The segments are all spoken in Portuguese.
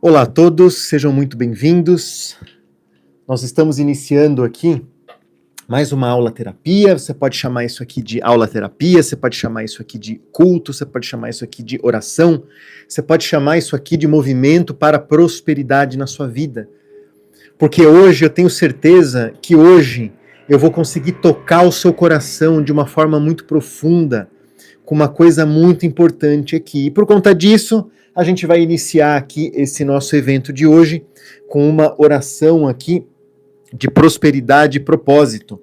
Olá a todos, sejam muito bem-vindos. Nós estamos iniciando aqui mais uma aula terapia. Você pode chamar isso aqui de aula terapia, você pode chamar isso aqui de culto, você pode chamar isso aqui de oração, você pode chamar isso aqui de movimento para a prosperidade na sua vida. Porque hoje eu tenho certeza que hoje eu vou conseguir tocar o seu coração de uma forma muito profunda, com uma coisa muito importante aqui. E por conta disso, a gente vai iniciar aqui esse nosso evento de hoje com uma oração aqui de prosperidade e propósito.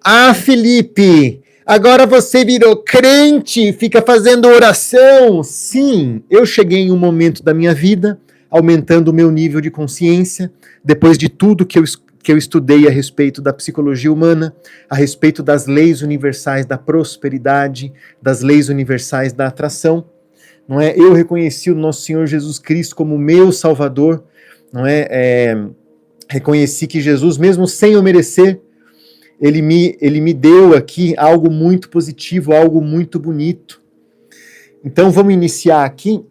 Ah, Felipe, agora você virou crente, fica fazendo oração. Sim, eu cheguei em um momento da minha vida, aumentando o meu nível de consciência, depois de tudo que eu estudei a respeito da psicologia humana, a respeito das leis universais da prosperidade, das leis universais da atração, não é? Eu reconheci o nosso Senhor Jesus Cristo como meu Salvador, não é? Reconheci que Jesus, mesmo sem eu merecer, ele me deu aqui algo muito positivo, algo muito bonito. Então vamos iniciar aqui.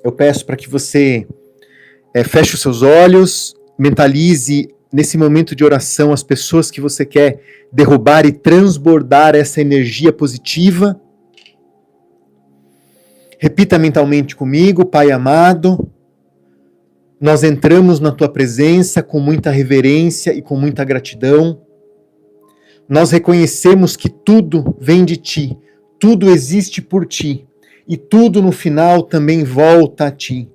Eu peço para que você feche os seus olhos, mentalize nesse momento de oração as pessoas que você quer derrubar e transbordar essa energia positiva. Repita mentalmente comigo: Pai amado, nós entramos na Tua presença com muita reverência e com muita gratidão. Nós reconhecemos que tudo vem de Ti, tudo existe por Ti, e tudo no final também volta a Ti.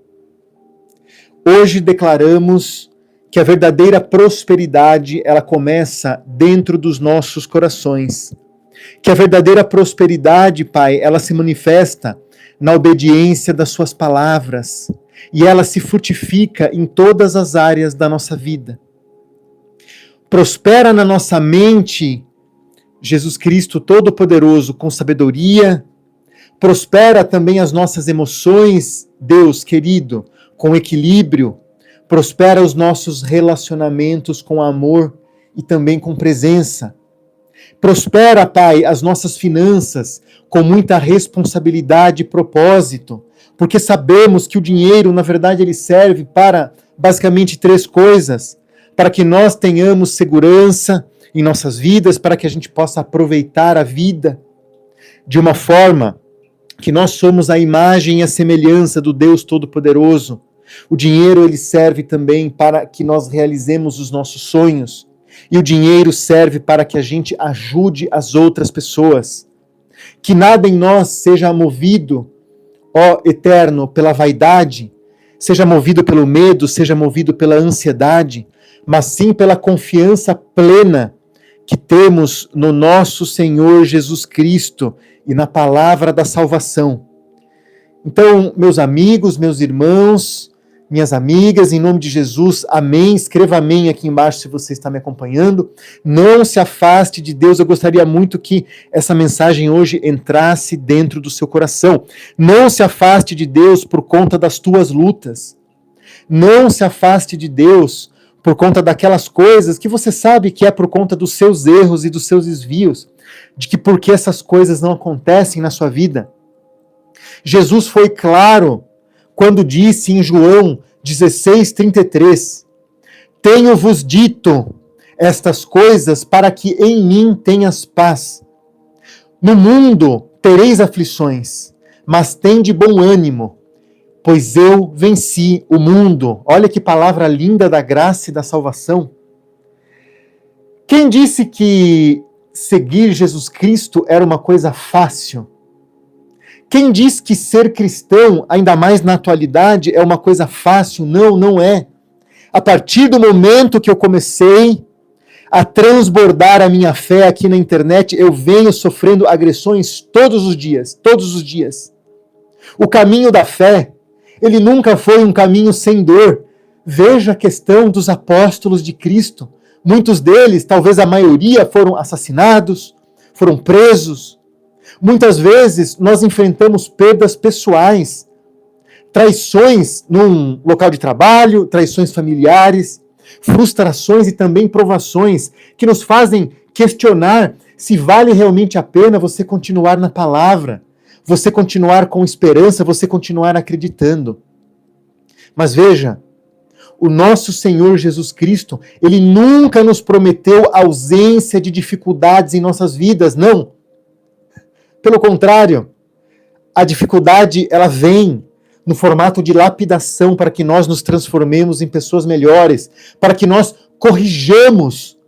Hoje declaramos que a verdadeira prosperidade, ela começa dentro dos nossos corações. Que a verdadeira prosperidade, Pai, ela se manifesta na obediência das Suas palavras, e ela se frutifica em todas as áreas da nossa vida. Prospera na nossa mente, Jesus Cristo Todo-Poderoso, com sabedoria. Prospera também as nossas emoções, Deus querido, com equilíbrio. Prospera os nossos relacionamentos com amor e também com presença. Prospera, Pai, as nossas finanças com muita responsabilidade e propósito, porque sabemos que o dinheiro, na verdade, ele serve para basicamente 3 coisas: para que nós tenhamos segurança em nossas vidas, para que a gente possa aproveitar a vida de uma forma que nós somos a imagem e a semelhança do Deus Todo-Poderoso. O dinheiro, ele serve também para que nós realizemos os nossos sonhos. E o dinheiro serve para que a gente ajude as outras pessoas. Que nada em nós seja movido, ó Eterno, pela vaidade, seja movido pelo medo, seja movido pela ansiedade, mas sim pela confiança plena que temos no nosso Senhor Jesus Cristo e na palavra da salvação. Então, meus amigos, meus irmãos, minhas amigas, em nome de Jesus, amém. Escreva amém aqui embaixo se você está me acompanhando. Não se afaste de Deus. Eu gostaria muito que essa mensagem hoje entrasse dentro do seu coração. Não se afaste de Deus por conta das tuas lutas. Não se afaste de Deus por conta daquelas coisas que você sabe que é por conta dos seus erros e dos seus desvios, de que por que essas coisas não acontecem na sua vida. Jesus foi claro quando disse em João 16:33, tenho-vos dito estas coisas para que em mim tenhas paz. No mundo tereis aflições, mas tende bom ânimo, pois eu venci o mundo. Olha que palavra linda da graça e da salvação. Quem disse que seguir Jesus Cristo era uma coisa fácil? Quem diz que ser cristão, ainda mais na atualidade, é uma coisa fácil? Não, não é. A partir do momento que eu comecei a transbordar a minha fé aqui na internet, eu venho sofrendo agressões todos os dias, todos os dias. O caminho da fé, ele nunca foi um caminho sem dor. Veja a questão dos apóstolos de Cristo. Muitos deles, talvez a maioria, foram assassinados, foram presos. Muitas vezes nós enfrentamos perdas pessoais, traições num local de trabalho, traições familiares, frustrações e também provações que nos fazem questionar se vale realmente a pena você continuar na palavra, você continuar com esperança, você continuar acreditando. Mas veja, o nosso Senhor Jesus Cristo, ele nunca nos prometeu ausência de dificuldades em nossas vidas, não. Pelo contrário, a dificuldade, ela vem no formato de lapidação para que nós nos transformemos em pessoas melhores, para que nós corrijamos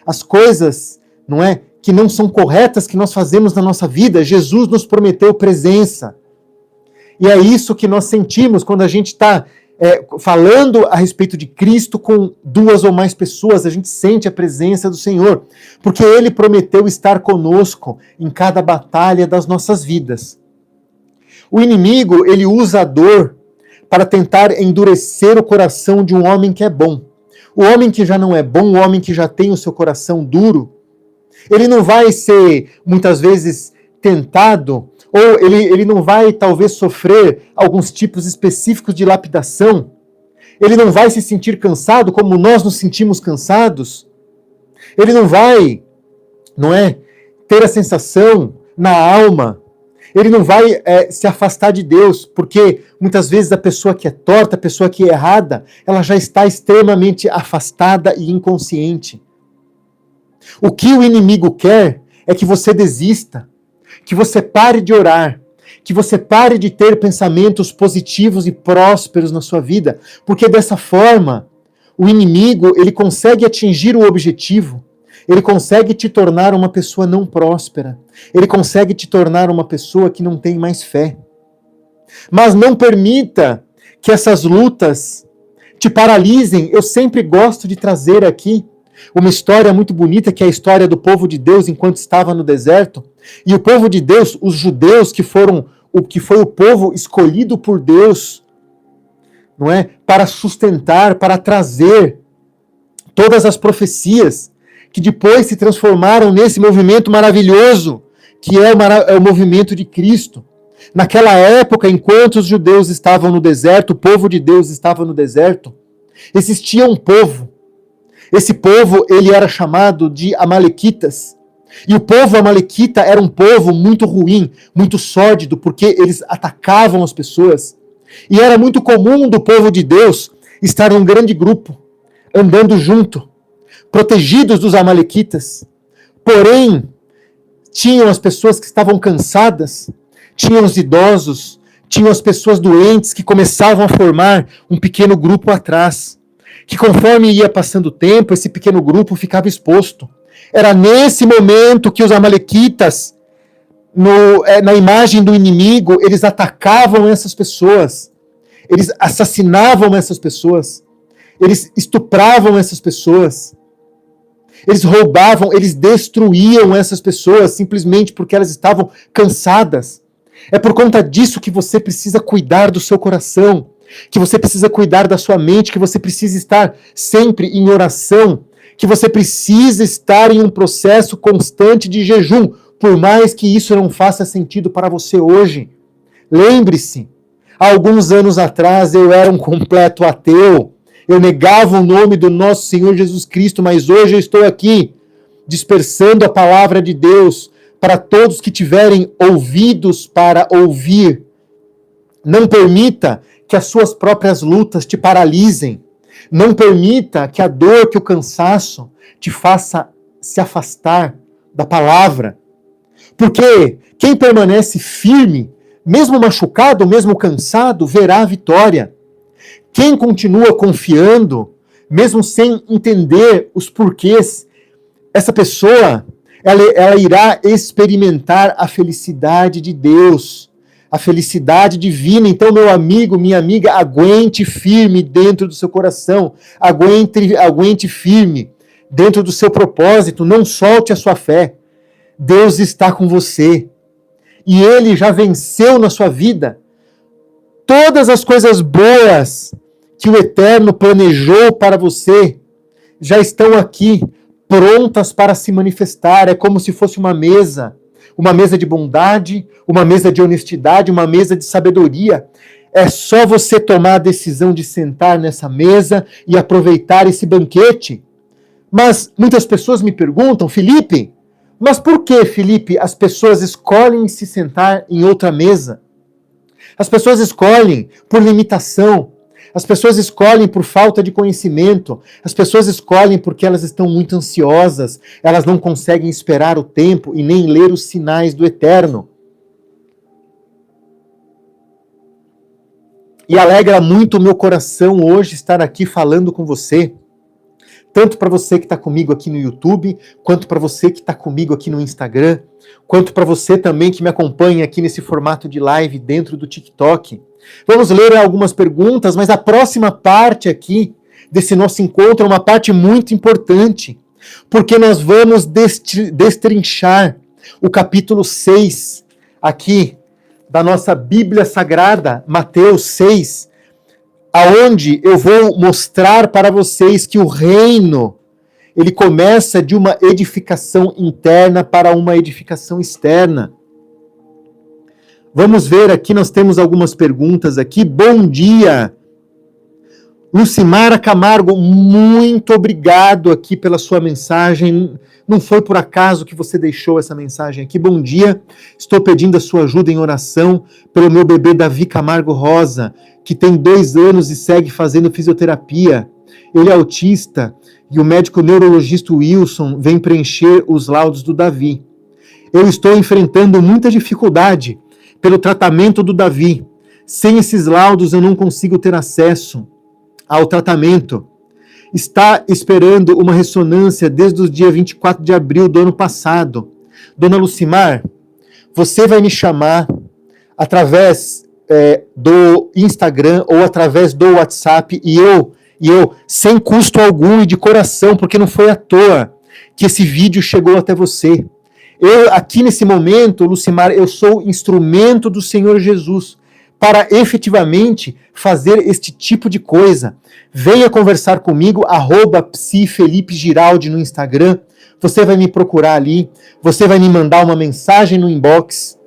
as coisas, não é, que não são corretas que nós fazemos na nossa vida. Jesus nos prometeu presença. E é isso que nós sentimos quando a gente está falando a respeito de Cristo com duas ou mais pessoas, a gente sente a presença do Senhor, porque Ele prometeu estar conosco em cada batalha das nossas vidas. O inimigo, ele usa a dor para tentar endurecer o coração de um homem que é bom. O homem que já não é bom, o homem que já tem o seu coração duro, ele não vai ser, muitas vezes, tentado, ou ele não vai, talvez, sofrer alguns tipos específicos de lapidação. Ele não vai se sentir cansado como nós nos sentimos cansados. Ele não vai, ter a sensação na alma. Ele não vai se afastar de Deus, porque muitas vezes a pessoa que é torta, a pessoa que é errada, ela já está extremamente afastada e inconsciente. O que o inimigo quer é que você desista, que você pare de orar, que você pare de ter pensamentos positivos e prósperos na sua vida, porque dessa forma, o inimigo, ele consegue atingir o objetivo, ele consegue te tornar uma pessoa não próspera, ele consegue te tornar uma pessoa que não tem mais fé. Mas não permita que essas lutas te paralisem. Eu sempre gosto de trazer aqui uma história muito bonita, que é a história do povo de Deus enquanto estava no deserto. E o povo de Deus, os judeus que foi o povo escolhido por Deus, para sustentar, para trazer todas as profecias que depois se transformaram nesse movimento maravilhoso, que é o movimento de Cristo. Naquela época, enquanto os judeus estavam no deserto, o povo de Deus estava no deserto, existia um povo. Esse povo, ele era chamado de Amalequitas. E o povo amalequita era um povo muito ruim, muito sórdido, porque eles atacavam as pessoas. E era muito comum do povo de Deus estar num grande grupo, andando junto, protegidos dos amalequitas. Porém, tinham as pessoas que estavam cansadas, tinham os idosos, tinham as pessoas doentes que começavam a formar um pequeno grupo atrás, que conforme ia passando o tempo, esse pequeno grupo ficava exposto. Era nesse momento que os amalequitas, na imagem do inimigo, eles atacavam essas pessoas, eles assassinavam essas pessoas, eles estupravam essas pessoas, eles roubavam, eles destruíam essas pessoas simplesmente porque elas estavam cansadas. É por conta disso que você precisa cuidar do seu coração, que você precisa cuidar da sua mente, que você precisa estar sempre em oração, que você precisa estar em um processo constante de jejum, por mais que isso não faça sentido para você hoje. Lembre-se, há alguns anos atrás eu era um completo ateu, eu negava o nome do nosso Senhor Jesus Cristo, mas hoje eu estou aqui, dispersando a palavra de Deus para todos que tiverem ouvidos para ouvir. Não permita que as suas próprias lutas te paralisem. Não permita que a dor, que o cansaço te faça se afastar da palavra. Porque quem permanece firme, mesmo machucado, mesmo cansado, verá a vitória. Quem continua confiando, mesmo sem entender os porquês, essa pessoa, ela irá experimentar a felicidade de Deus, a felicidade divina. Então, meu amigo, minha amiga, aguente firme dentro do seu coração, aguente firme dentro do seu propósito, não solte a sua fé. Deus está com você e Ele já venceu na sua vida todas as coisas boas que o Eterno planejou para você, já estão aqui, prontas para se manifestar. É como se fosse uma mesa de bondade, uma mesa de honestidade, uma mesa de sabedoria. É só você tomar a decisão de sentar nessa mesa e aproveitar esse banquete. Mas muitas pessoas me perguntam, Felipe, mas por que, Felipe, as pessoas escolhem se sentar em outra mesa? As pessoas escolhem por limitação. As pessoas escolhem por falta de conhecimento, as pessoas escolhem porque elas estão muito ansiosas, elas não conseguem esperar o tempo e nem ler os sinais do eterno. E alegra muito o meu coração hoje estar aqui falando com você, tanto para você que está comigo aqui no YouTube, quanto para você que está comigo aqui no Instagram, quanto para você também que me acompanha aqui nesse formato de live dentro do TikTok. Vamos ler algumas perguntas, mas a próxima parte aqui desse nosso encontro é uma parte muito importante, porque nós vamos destrinchar o capítulo 6 aqui da nossa Bíblia Sagrada, Mateus 6, aonde eu vou mostrar para vocês que o reino, ele começa de uma edificação interna para uma edificação externa. Vamos ver aqui, nós temos algumas perguntas aqui. Bom dia, Lucimara Camargo, muito obrigado aqui pela sua mensagem. Não foi por acaso que você deixou essa mensagem aqui. Bom dia, estou pedindo a sua ajuda em oração pelo meu bebê Davi Camargo Rosa, que tem 2 anos e segue fazendo fisioterapia. Ele é autista e o médico neurologista Wilson vem preencher os laudos do Davi. Eu estou enfrentando muita dificuldade pelo tratamento do Davi. Sem esses laudos eu não consigo ter acesso ao tratamento. Está esperando uma ressonância desde o dia 24 de abril do ano passado. Dona Lucimar, você vai me chamar através do Instagram ou através do WhatsApp e eu, sem custo algum e de coração, porque não foi à toa que esse vídeo chegou até você. Eu, aqui nesse momento, Lucimar, eu sou instrumento do Senhor Jesus para efetivamente fazer este tipo de coisa. Venha conversar comigo, @psifelipe_giraldi no Instagram. Você vai me procurar ali, você vai me mandar uma mensagem no inbox.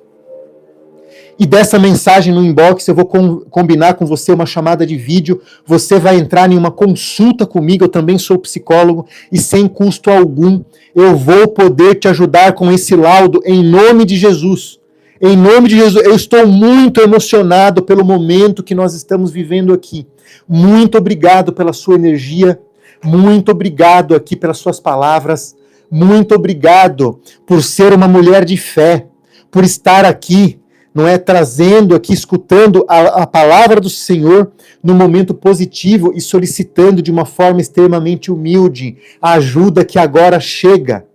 E dessa mensagem no inbox eu vou combinar com você uma chamada de vídeo. Você vai entrar em uma consulta comigo, eu também sou psicólogo, e sem custo algum eu vou poder te ajudar com esse laudo em nome de Jesus. Em nome de Jesus, eu estou muito emocionado pelo momento que nós estamos vivendo aqui. Muito obrigado pela sua energia, muito obrigado aqui pelas suas palavras, muito obrigado por ser uma mulher de fé, por estar aqui, não é, trazendo aqui, escutando a palavra do Senhor no momento positivo e solicitando de uma forma extremamente humilde a ajuda que agora chega.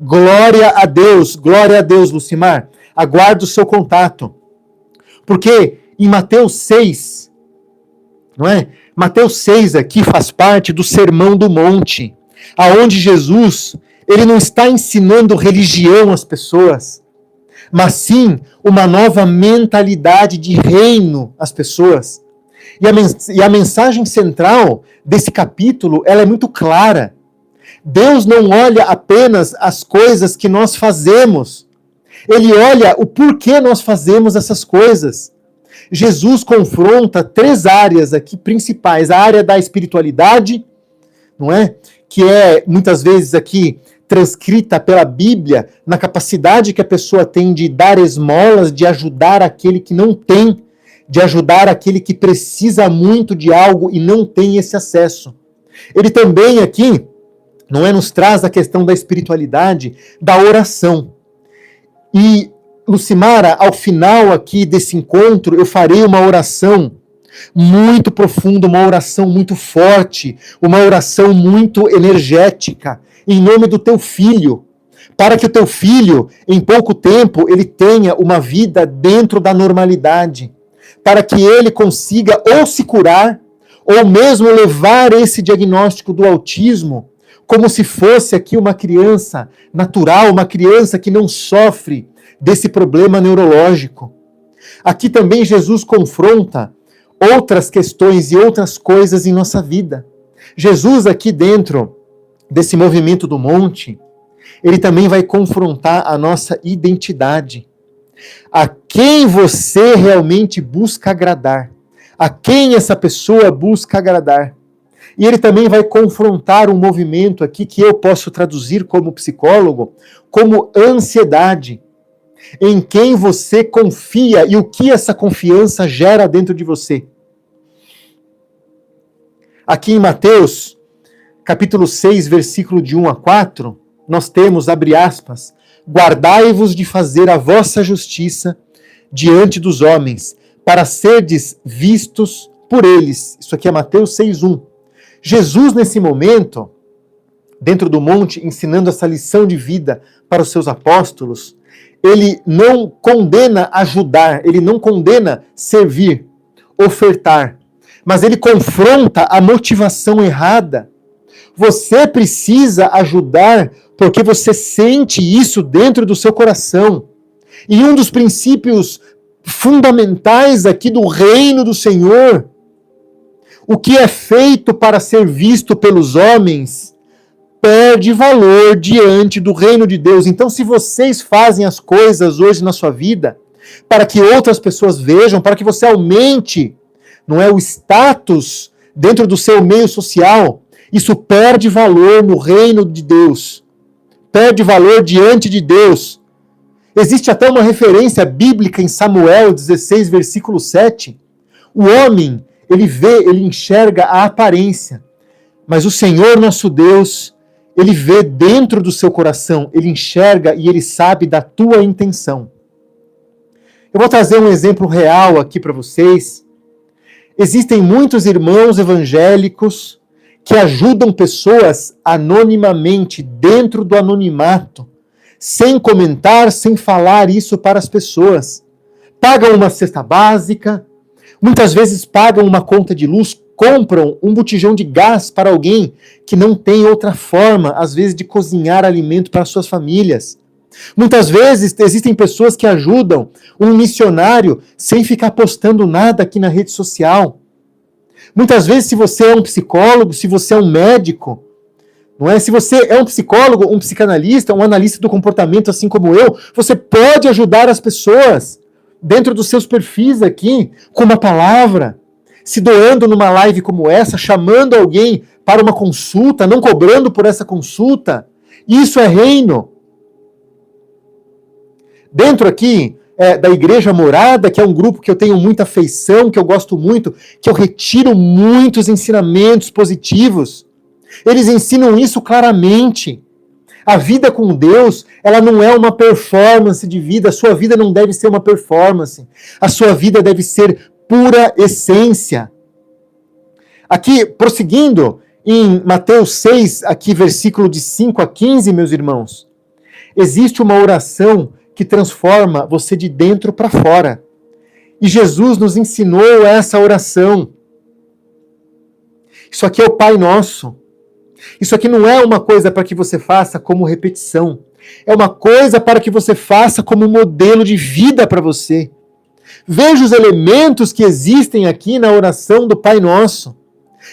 Glória a Deus, Lucimar. Aguardo o seu contato. Porque em Mateus 6, não é? Mateus 6 aqui faz parte do Sermão do Monte, aonde Jesus, ele não está ensinando religião às pessoas, mas sim uma nova mentalidade de reino às pessoas. E a mensagem central desse capítulo, ela é muito clara. Deus não olha apenas as coisas que nós fazemos, Ele olha o porquê nós fazemos essas coisas. Jesus confronta 3 áreas aqui principais. A área da espiritualidade, não é? Que é muitas vezes aqui transcrita pela Bíblia na capacidade que a pessoa tem de dar esmolas, de ajudar aquele que não tem, de ajudar aquele que precisa muito de algo e não tem esse acesso. Ele também aqui, não é, nos traz a questão da espiritualidade, da oração. E, Lucimara, ao final aqui desse encontro, eu farei uma oração muito profunda, uma oração muito forte, uma oração muito energética, em nome do teu filho, para que o teu filho, em pouco tempo, ele tenha uma vida dentro da normalidade, para que ele consiga ou se curar, ou mesmo levar esse diagnóstico do autismo, como se fosse aqui uma criança natural, uma criança que não sofre desse problema neurológico. Aqui também Jesus confronta outras questões e outras coisas em nossa vida. Jesus aqui dentro desse movimento do monte, ele também vai confrontar a nossa identidade. A quem você realmente busca agradar? A quem essa pessoa busca agradar? E ele também vai confrontar um movimento aqui que eu posso traduzir como psicólogo, como ansiedade. Em quem você confia e o que essa confiança gera dentro de você. Aqui em Mateus, capítulo 6, versículo de 1 a 4, nós temos, abre aspas, guardai-vos de fazer a vossa justiça diante dos homens, para serdes vistos por eles. Isso aqui é Mateus 6:1. Jesus, nesse momento, dentro do monte, ensinando essa lição de vida para os seus apóstolos, ele não condena ajudar, ele não condena servir, ofertar, mas ele confronta a motivação errada. Você precisa ajudar porque você sente isso dentro do seu coração. E um dos princípios fundamentais aqui do reino do Senhor, o que é feito para ser visto pelos homens, perde valor diante do reino de Deus. Então, se vocês fazem as coisas hoje na sua vida, para que outras pessoas vejam, para que você aumente, não é, o status dentro do seu meio social, isso perde valor no reino de Deus. Perde valor diante de Deus. Existe até uma referência bíblica em Samuel 16, versículo 7. O homem, ele enxerga a aparência, mas o Senhor nosso Deus, ele vê dentro do seu coração, ele enxerga e ele sabe da tua intenção. Eu vou trazer um exemplo real aqui para vocês. Existem muitos irmãos evangélicos que ajudam pessoas anonimamente, dentro do anonimato, sem comentar, sem falar isso para as pessoas. Pagam uma cesta básica, muitas vezes pagam uma conta de luz, compram um botijão de gás para alguém que não tem outra forma, às vezes, de cozinhar alimento para suas famílias. Muitas vezes existem pessoas que ajudam um missionário sem ficar postando nada aqui na rede social. Muitas vezes, se você é um psicólogo, se você é um médico, não é? Se você é um psicólogo, um psicanalista, um analista do comportamento, assim como eu, você pode ajudar as pessoas dentro dos seus perfis aqui, com uma palavra, se doando numa live como essa, chamando alguém para uma consulta, não cobrando por essa consulta. Isso é reino. Dentro aqui da Igreja Morada, que é um grupo que eu tenho muita afeição, que eu gosto muito, que eu retiro muitos ensinamentos positivos. Eles ensinam isso claramente. A vida com Deus, ela não é uma performance de vida. A sua vida não deve ser uma performance. A sua vida deve ser pura essência. Aqui, prosseguindo, em Mateus 6, aqui versículo de 5 a 15, meus irmãos, existe uma oração que transforma você de dentro para fora. E Jesus nos ensinou essa oração. Isso aqui é o Pai Nosso. Isso aqui não é uma coisa para que você faça como repetição. É uma coisa para que você faça como modelo de vida para você. Veja os elementos que existem aqui na oração do Pai Nosso.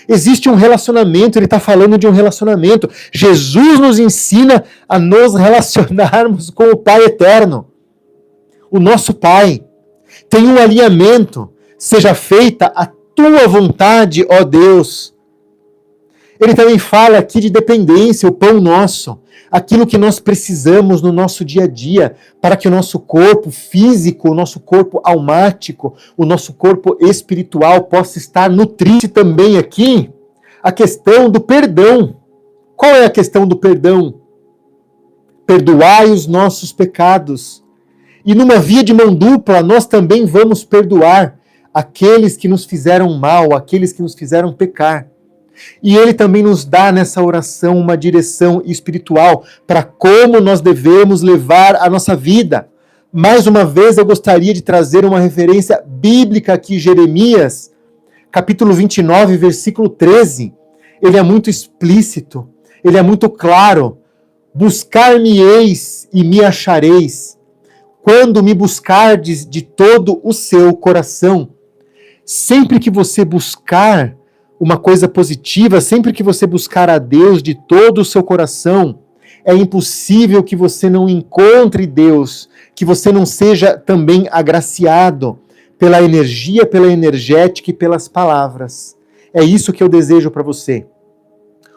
Existe um relacionamento, ele está falando de um relacionamento. Jesus nos ensina a nos relacionarmos com o Pai Eterno, o nosso Pai. Tem um alinhamento. Seja feita a tua vontade, ó Deus. Ele também fala aqui de dependência, o pão nosso, aquilo que nós precisamos no nosso dia a dia, para que o nosso corpo físico, o nosso corpo almático, o nosso corpo espiritual possa estar nutrido. Também aqui a questão do perdão. Qual é a questão do perdão? Perdoai os nossos pecados. E numa via de mão dupla, nós também vamos perdoar aqueles que nos fizeram mal, aqueles que nos fizeram pecar. E ele também nos dá nessa oração uma direção espiritual para como nós devemos levar a nossa vida. Mais uma vez eu gostaria de trazer uma referência bíblica aqui, Jeremias, capítulo 29, versículo 13. Ele é muito explícito, ele é muito claro. Buscar-me-eis e me achareis, quando me buscardes de todo o seu coração. Sempre que você buscar uma coisa positiva, sempre que você buscar a Deus de todo o seu coração, é impossível que você não encontre Deus, que você não seja também agraciado pela energia, pela energética e pelas palavras. É isso que eu desejo para você.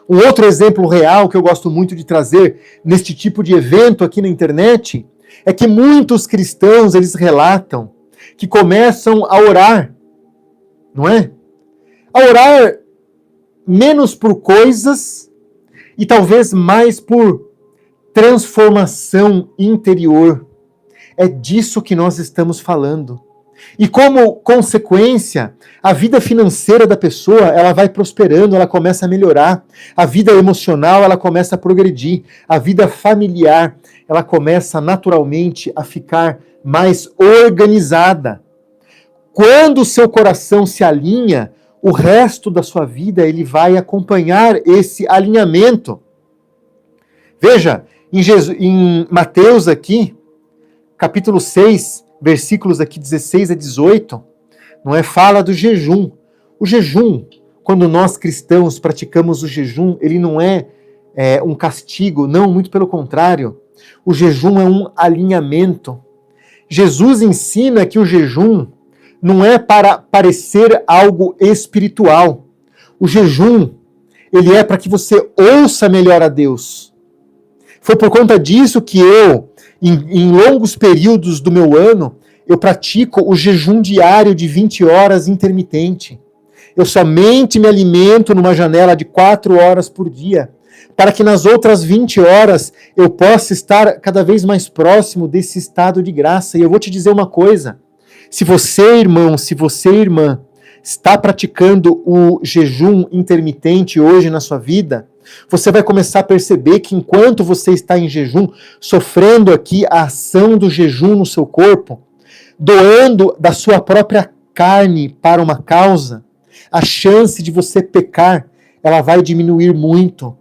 Um outro exemplo real que eu gosto muito de trazer neste tipo de evento aqui na internet é que muitos cristãos, eles relatam que começam a orar, não é? A orar menos por coisas e talvez mais por transformação interior. É disso que nós estamos falando. E como consequência, a vida financeira da pessoa, ela vai prosperando, ela começa a melhorar. A vida emocional, ela começa a progredir. A vida familiar, ela começa naturalmente a ficar mais organizada. Quando o seu coração se alinha, o resto da sua vida, ele vai acompanhar esse alinhamento. Veja, em Mateus aqui, capítulo 6, versículos aqui 16 a 18, não é? Fala do jejum. O jejum, quando nós cristãos praticamos o jejum, ele não é um castigo, não, muito pelo contrário. O jejum é um alinhamento. Jesus ensina que o jejum não é para parecer algo espiritual. O jejum, ele é para que você ouça melhor a Deus. Foi por conta disso que eu, em longos períodos do meu ano, eu pratico o jejum diário de 20 horas intermitente. Eu somente me alimento numa janela de 4 horas por dia, para que nas outras 20 horas eu possa estar cada vez mais próximo desse estado de graça. E eu vou te dizer uma coisa, se você, irmão, se você, irmã, está praticando o jejum intermitente hoje na sua vida, você vai começar a perceber que enquanto você está em jejum, sofrendo aqui a ação do jejum no seu corpo, doando da sua própria carne para uma causa, a chance de você pecar, ela vai diminuir muito.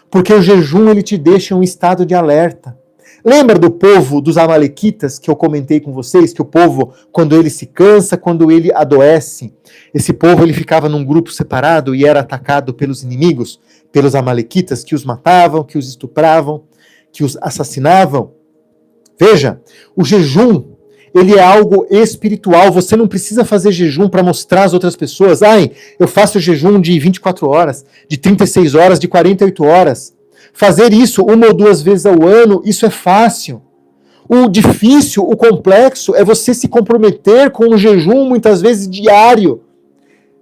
Porque o jejum, ele te deixa em um estado de alerta. Lembra do povo dos amalequitas que eu comentei com vocês? Que o povo, quando ele se cansa, quando ele adoece, esse povo ele ficava num grupo separado e era atacado pelos inimigos, pelos amalequitas que os matavam, que os estupravam, que os assassinavam. Veja, o jejum, ele é algo espiritual. Você não precisa fazer jejum para mostrar às outras pessoas. Ai, eu faço jejum de 24 horas, de 36 horas, de 48 horas. Fazer isso 1 ou 2 vezes ao ano, isso é fácil. O difícil, o complexo, é você se comprometer com um jejum, muitas vezes diário,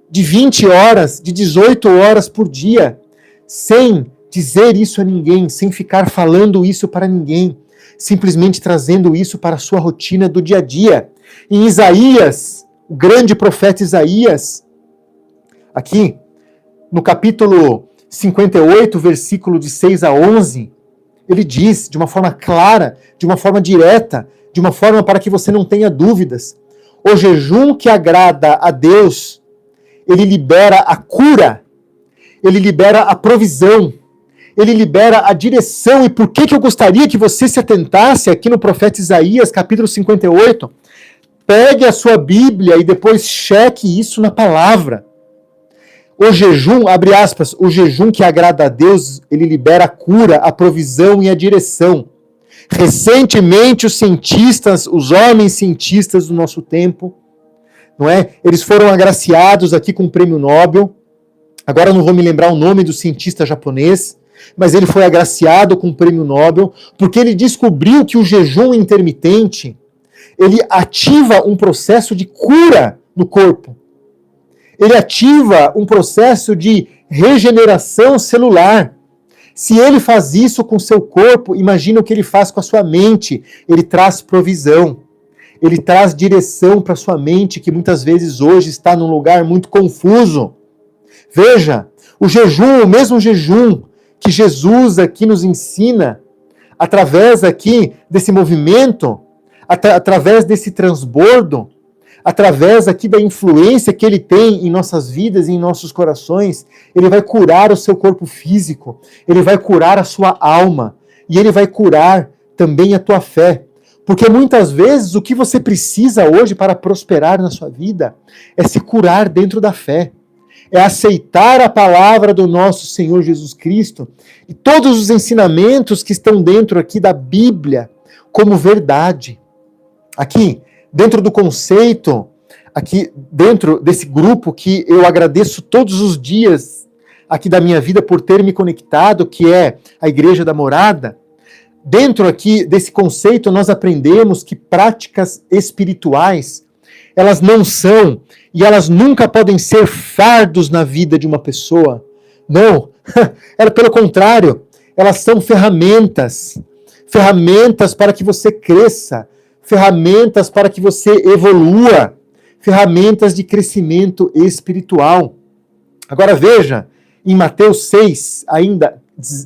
de 20 horas, de 18 horas por dia, sem dizer isso a ninguém, sem ficar falando isso para ninguém, simplesmente trazendo isso para a sua rotina do dia a dia. Em Isaías, o grande profeta Isaías, aqui no capítulo 58, versículo de 6 a 11, ele diz de uma forma clara, de uma forma direta, de uma forma para que você não tenha dúvidas. O jejum que agrada a Deus, ele libera a cura, ele libera a provisão, ele libera a direção. E por que eu gostaria que você se atentasse aqui no profeta Isaías, capítulo 58? Pegue a sua Bíblia e depois cheque isso na palavra. O jejum, abre aspas, o jejum que agrada a Deus, ele libera a cura, a provisão e a direção. Recentemente, os cientistas, os homens cientistas do nosso tempo, não é? Eles foram agraciados aqui com o prêmio Nobel. Agora eu não vou me lembrar o nome do cientista japonês, mas ele foi agraciado com o prêmio Nobel porque ele descobriu que o jejum intermitente, ele ativa um processo de cura no corpo. Ele ativa um processo de regeneração celular. Se ele faz isso com o seu corpo, imagina o que ele faz com a sua mente. Ele traz provisão. Ele traz direção para a sua mente, que muitas vezes hoje está num lugar muito confuso. Veja, o jejum, o mesmo jejum que Jesus aqui nos ensina, através aqui desse movimento, através desse transbordo, através aqui da influência que ele tem em nossas vidas e em nossos corações, ele vai curar o seu corpo físico, ele vai curar a sua alma, e ele vai curar também a tua fé. Porque muitas vezes o que você precisa hoje para prosperar na sua vida é se curar dentro da fé. É aceitar a palavra do nosso Senhor Jesus Cristo e todos os ensinamentos que estão dentro aqui da Bíblia como verdade. Aqui, dentro do conceito, aqui dentro desse grupo que eu agradeço todos os dias aqui da minha vida por ter me conectado, que é a Igreja da Morada, dentro aqui desse conceito nós aprendemos que práticas espirituais, elas não são e elas nunca podem ser fardos na vida de uma pessoa, Não, pelo contrário, elas são ferramentas para que você cresça, ferramentas para que você evolua, ferramentas de crescimento espiritual. Agora veja, em Mateus 6, ainda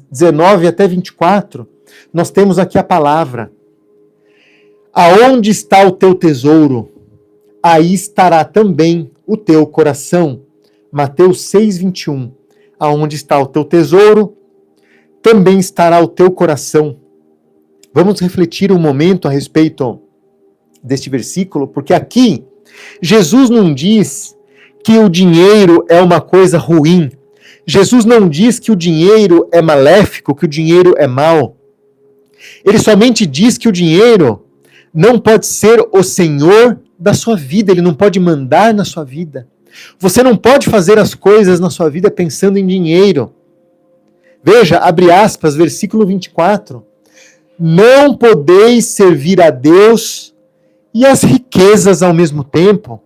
19 até 24, nós temos aqui a palavra: aonde está o teu tesouro, aí estará também o teu coração. Mateus 6, 21. Aonde está o teu tesouro, também estará o teu coração. Vamos refletir um momento a respeito deste versículo, porque aqui Jesus não diz que o dinheiro é uma coisa ruim. Jesus não diz que o dinheiro é maléfico, que o dinheiro é mau. Ele somente diz que o dinheiro não pode ser o senhor da sua vida, ele não pode mandar na sua vida. Você não pode fazer as coisas na sua vida pensando em dinheiro. Veja, abre aspas, versículo 24. Não podeis servir a Deus e as riquezas ao mesmo tempo.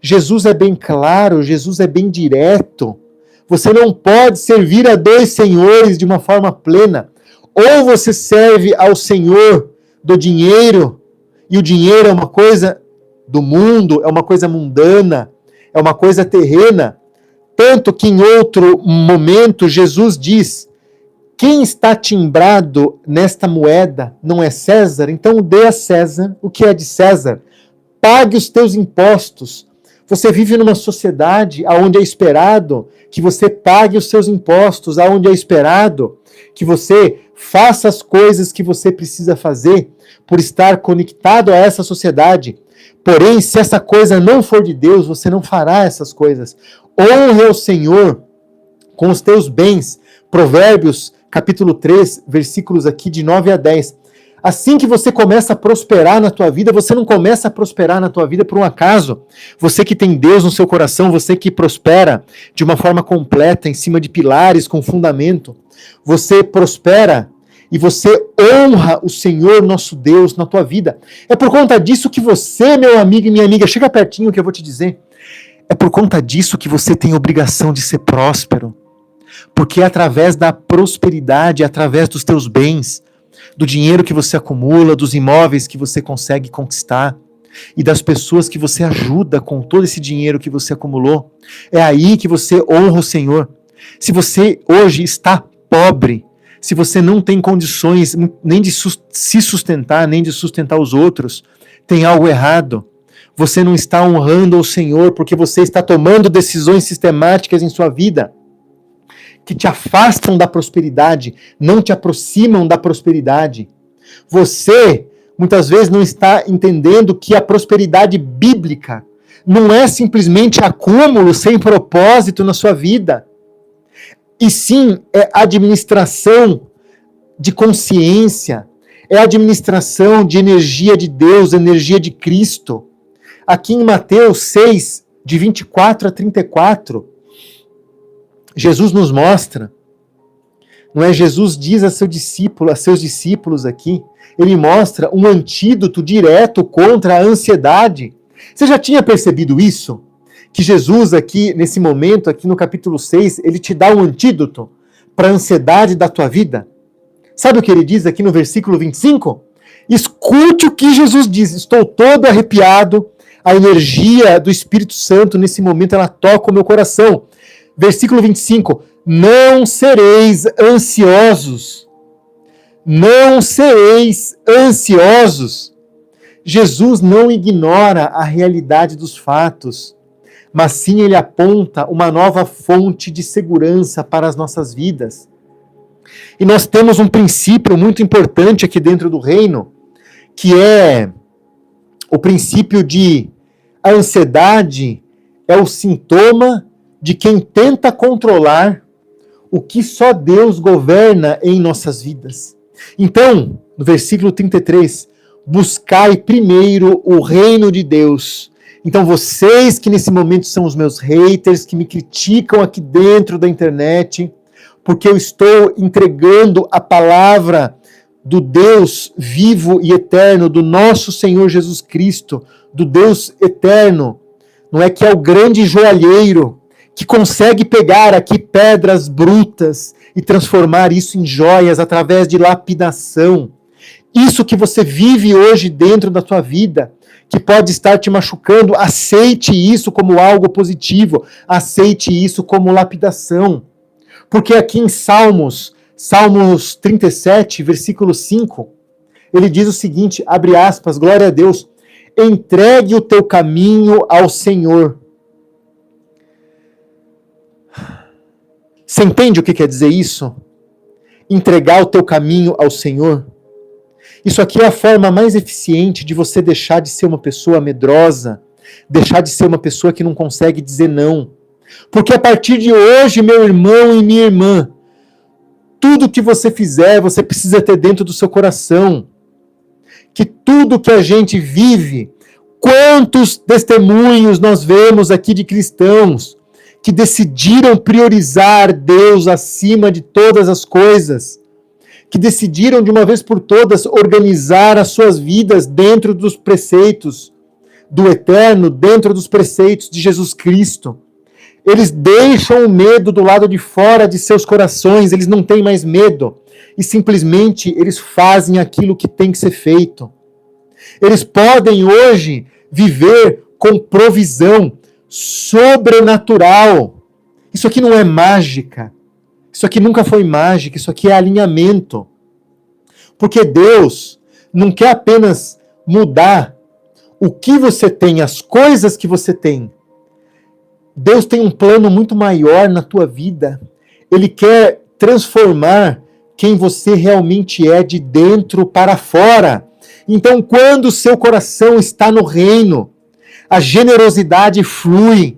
Jesus é bem claro, Jesus é bem direto. Você não pode servir a dois senhores de uma forma plena. Ou você serve ao Senhor do dinheiro, e o dinheiro é uma coisa do mundo, é uma coisa mundana, é uma coisa terrena. Tanto que em outro momento Jesus diz: quem está timbrado nesta moeda não é César? Então dê a César o que é de César. Pague os teus impostos. Você vive numa sociedade onde é esperado que você pague os seus impostos, onde é esperado que você faça as coisas que você precisa fazer por estar conectado a essa sociedade. Porém, se essa coisa não for de Deus, você não fará essas coisas. Honre ao Senhor com os teus bens. Provérbios, capítulo 3, versículos aqui de 9 a 10. Assim que você começa a prosperar na tua vida, você não começa a prosperar na tua vida por um acaso. Você que tem Deus no seu coração, você que prospera de uma forma completa, em cima de pilares, com fundamento. Você prospera e você honra o Senhor nosso Deus na tua vida. É por conta disso que você, meu amigo e minha amiga, chega pertinho que eu vou te dizer. É por conta disso que você tem obrigação de ser próspero. Porque é através da prosperidade, é através dos teus bens, do dinheiro que você acumula, dos imóveis que você consegue conquistar e das pessoas que você ajuda com todo esse dinheiro que você acumulou. É aí que você honra o Senhor. Se você hoje está pobre, se você não tem condições nem de se sustentar, nem de sustentar os outros, tem algo errado. Você não está honrando o Senhor porque você está tomando decisões sistemáticas em sua vida que te afastam da prosperidade, não te aproximam da prosperidade. Você, muitas vezes, não está entendendo que a prosperidade bíblica não é simplesmente acúmulo sem propósito na sua vida, e sim é administração de consciência, é administração de energia de Deus, energia de Cristo. Aqui em Mateus 6, de 24 a 34, Jesus nos mostra, não é? Jesus diz a seus discípulos aqui, ele mostra um antídoto direto contra a ansiedade. Você já tinha percebido isso? Que Jesus aqui, nesse momento, aqui no capítulo 6, ele te dá um antídoto para a ansiedade da tua vida? Sabe o que ele diz aqui no versículo 25? Escute o que Jesus diz. Estou todo arrepiado, a energia do Espírito Santo nesse momento, ela toca o meu coração. Versículo 25, não sereis ansiosos. Não sereis ansiosos. Jesus não ignora a realidade dos fatos, mas sim ele aponta uma nova fonte de segurança para as nossas vidas. E nós temos um princípio muito importante aqui dentro do reino, que é o princípio de a ansiedade é o sintoma de quem tenta controlar o que só Deus governa em nossas vidas. Então, no versículo 33, buscai primeiro o reino de Deus. Então, vocês que nesse momento são os meus haters, que me criticam aqui dentro da internet, porque eu estou entregando a palavra do Deus vivo e eterno, do nosso Senhor Jesus Cristo, do Deus eterno, não é que é o grande joalheiro, que consegue pegar aqui pedras brutas e transformar isso em joias através de lapidação. Isso que você vive hoje dentro da sua vida, que pode estar te machucando, aceite isso como algo positivo, aceite isso como lapidação. Porque aqui em Salmos 37, versículo 5, ele diz o seguinte, abre aspas, glória a Deus, entregue o teu caminho ao Senhor. Você entende o que quer dizer isso? Entregar o teu caminho ao Senhor? Isso aqui é a forma mais eficiente de você deixar de ser uma pessoa medrosa, deixar de ser uma pessoa que não consegue dizer não. Porque a partir de hoje, meu irmão e minha irmã, tudo que você fizer, você precisa ter dentro do seu coração. Que tudo que a gente vive, quantos testemunhos nós vemos aqui de cristãos que decidiram priorizar Deus acima de todas as coisas, que decidiram de uma vez por todas organizar as suas vidas dentro dos preceitos do Eterno, dentro dos preceitos de Jesus Cristo. Eles deixam o medo do lado de fora de seus corações, eles não têm mais medo, e simplesmente eles fazem aquilo que tem que ser feito. Eles podem hoje viver com provisão sobrenatural. Isso aqui não é mágica. Isso aqui nunca foi mágica, isso aqui é alinhamento. Porque Deus não quer apenas mudar o que você tem, as coisas que você tem. Deus tem um plano muito maior na tua vida. Ele quer transformar quem você realmente é de dentro para fora. Então, quando o seu coração está no reino, a generosidade flui,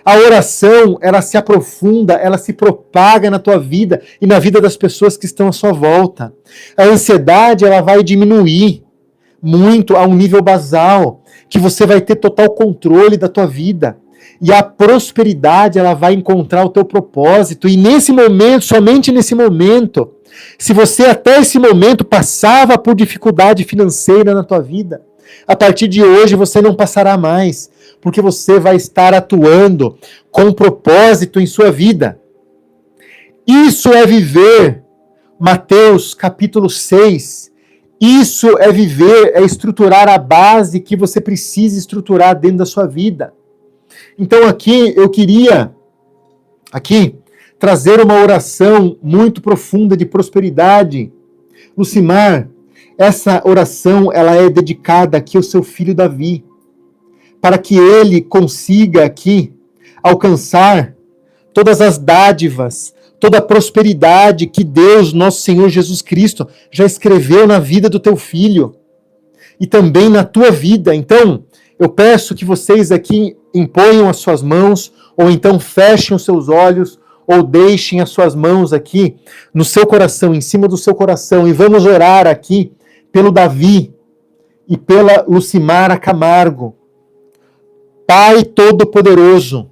a oração, ela se aprofunda, ela se propaga na tua vida e na vida das pessoas que estão à sua volta. A ansiedade, ela vai diminuir muito a um nível basal, que você vai ter total controle da tua vida. E a prosperidade, ela vai encontrar o teu propósito. E nesse momento, somente nesse momento, se você até esse momento passava por dificuldade financeira na tua vida, a partir de hoje você não passará mais, porque você vai estar atuando com propósito em sua vida. Isso é viver, Mateus capítulo 6, isso é viver, é estruturar a base que você precisa estruturar dentro da sua vida. Então aqui eu queria trazer uma oração muito profunda de prosperidade. Lucimar, essa oração ela é dedicada aqui ao seu filho Davi, para que ele consiga aqui alcançar todas as dádivas, toda a prosperidade que Deus, nosso Senhor Jesus Cristo, já escreveu na vida do teu filho e também na tua vida. Então, eu peço que vocês aqui imponham as suas mãos, ou então fechem os seus olhos, ou deixem as suas mãos aqui no seu coração, em cima do seu coração, e vamos orar aqui pelo Davi e pela Lucimara Camargo. Pai Todo-Poderoso,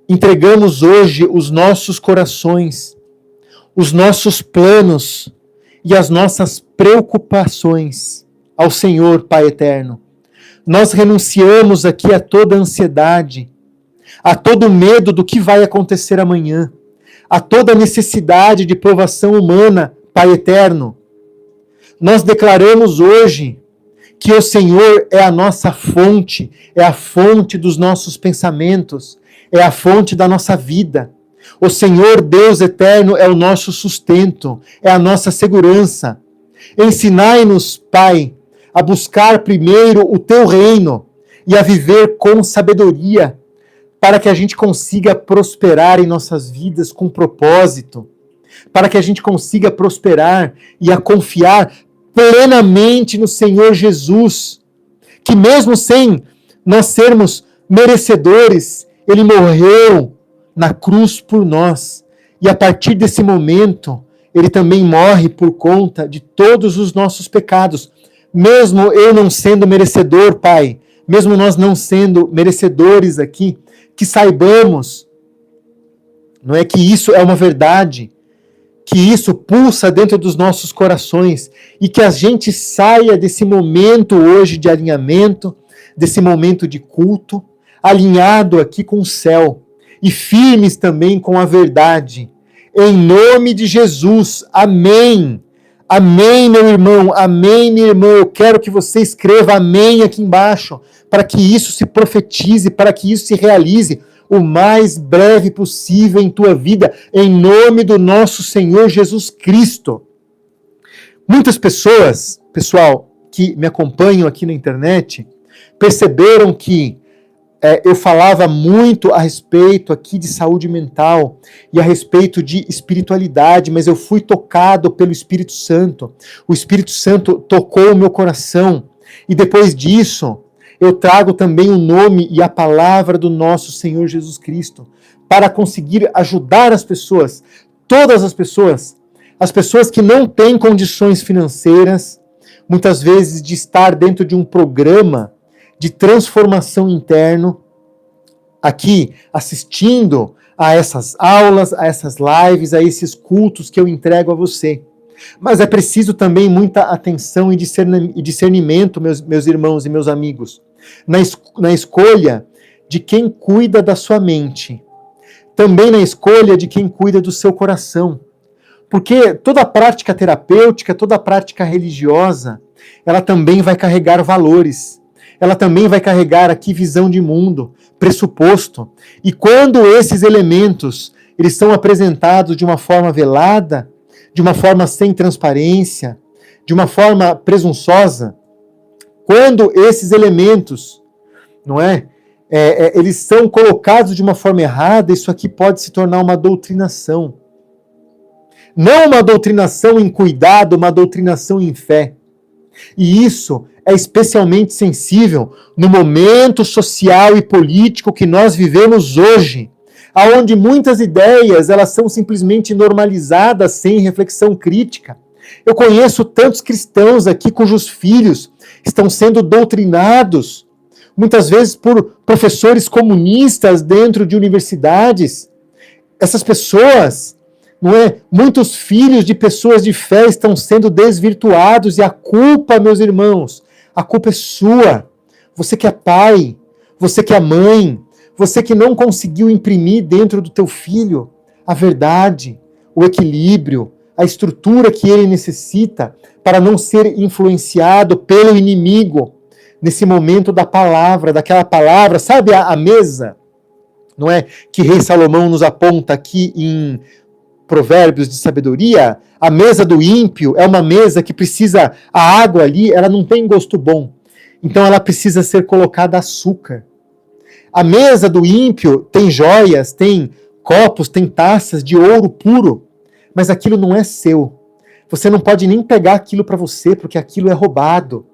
entregamos hoje os nossos corações, os nossos planos e as nossas preocupações ao Senhor, Pai Eterno. Nós renunciamos aqui a toda ansiedade, a todo medo do que vai acontecer amanhã, a toda necessidade de provação humana, Pai Eterno. Nós declaramos hoje que o Senhor é a nossa fonte, é a fonte dos nossos pensamentos, é a fonte da nossa vida. O Senhor, Deus eterno, é o nosso sustento, é a nossa segurança. Ensinai-nos, Pai, a buscar primeiro o teu reino e a viver com sabedoria, para que a gente consiga prosperar em nossas vidas com propósito, para que a gente consiga prosperar e a confiar plenamente no Senhor Jesus, que mesmo sem nós sermos merecedores, Ele morreu na cruz por nós. E a partir desse momento, Ele também morre por conta de todos os nossos pecados. Mesmo eu não sendo merecedor, Pai, mesmo nós não sendo merecedores aqui, que saibamos, não é que isso é uma verdade, que isso pulsa dentro dos nossos corações e que a gente saia desse momento hoje de alinhamento, desse momento de culto, alinhado aqui com o céu. e firmes também com a verdade. Em nome de Jesus, amém. Amém, meu irmão, amém, minha irmã. Eu quero que você escreva amém aqui embaixo, para que isso se profetize, para que isso se realize o mais breve possível em tua vida, em nome do nosso Senhor Jesus Cristo. Muitas pessoas, pessoal, que me acompanham aqui na internet, perceberam que eu falava muito a respeito aqui de saúde mental e a respeito de espiritualidade, mas eu fui tocado pelo Espírito Santo. O Espírito Santo tocou o meu coração e depois disso eu trago também o nome e a palavra do nosso Senhor Jesus Cristo para conseguir ajudar as pessoas, todas as pessoas que não têm condições financeiras, muitas vezes de estar dentro de um programa de transformação interno, aqui assistindo a essas aulas, a essas lives, a esses cultos que eu entrego a você. Mas é preciso também muita atenção e discernimento, meus irmãos e meus amigos, na escolha de quem cuida da sua mente, também na escolha de quem cuida do seu coração. Porque toda prática terapêutica, toda prática religiosa, ela também vai carregar valores. Ela também vai carregar aqui visão de mundo, pressuposto. E quando esses elementos eles são apresentados de uma forma velada, de uma forma sem transparência, de uma forma presunçosa, quando esses elementos, eles são colocados de uma forma errada, isso aqui pode se tornar uma doutrinação. Não uma doutrinação em cuidado, uma doutrinação em fé. E isso é especialmente sensível no momento social e político que nós vivemos hoje, onde muitas ideias elas são simplesmente normalizadas sem reflexão crítica. Eu conheço tantos cristãos aqui cujos filhos estão sendo doutrinados, muitas vezes por professores comunistas dentro de universidades. Essas pessoas, muitos filhos de pessoas de fé estão sendo desvirtuados, e a culpa, meus irmãos, a culpa é sua. Você que é pai, você que é mãe, você que não conseguiu imprimir dentro do teu filho a verdade, o equilíbrio, a estrutura que ele necessita para não ser influenciado pelo inimigo nesse momento da palavra, daquela palavra, sabe a mesa, que Rei Salomão nos aponta aqui em Provérbios de sabedoria? A mesa do ímpio é uma mesa que precisa, a água ali, ela não tem gosto bom. Então ela precisa ser colocada açúcar. A mesa do ímpio tem joias, tem copos, tem taças de ouro puro, mas aquilo não é seu. Você não pode nem pegar aquilo para você, porque aquilo é roubado.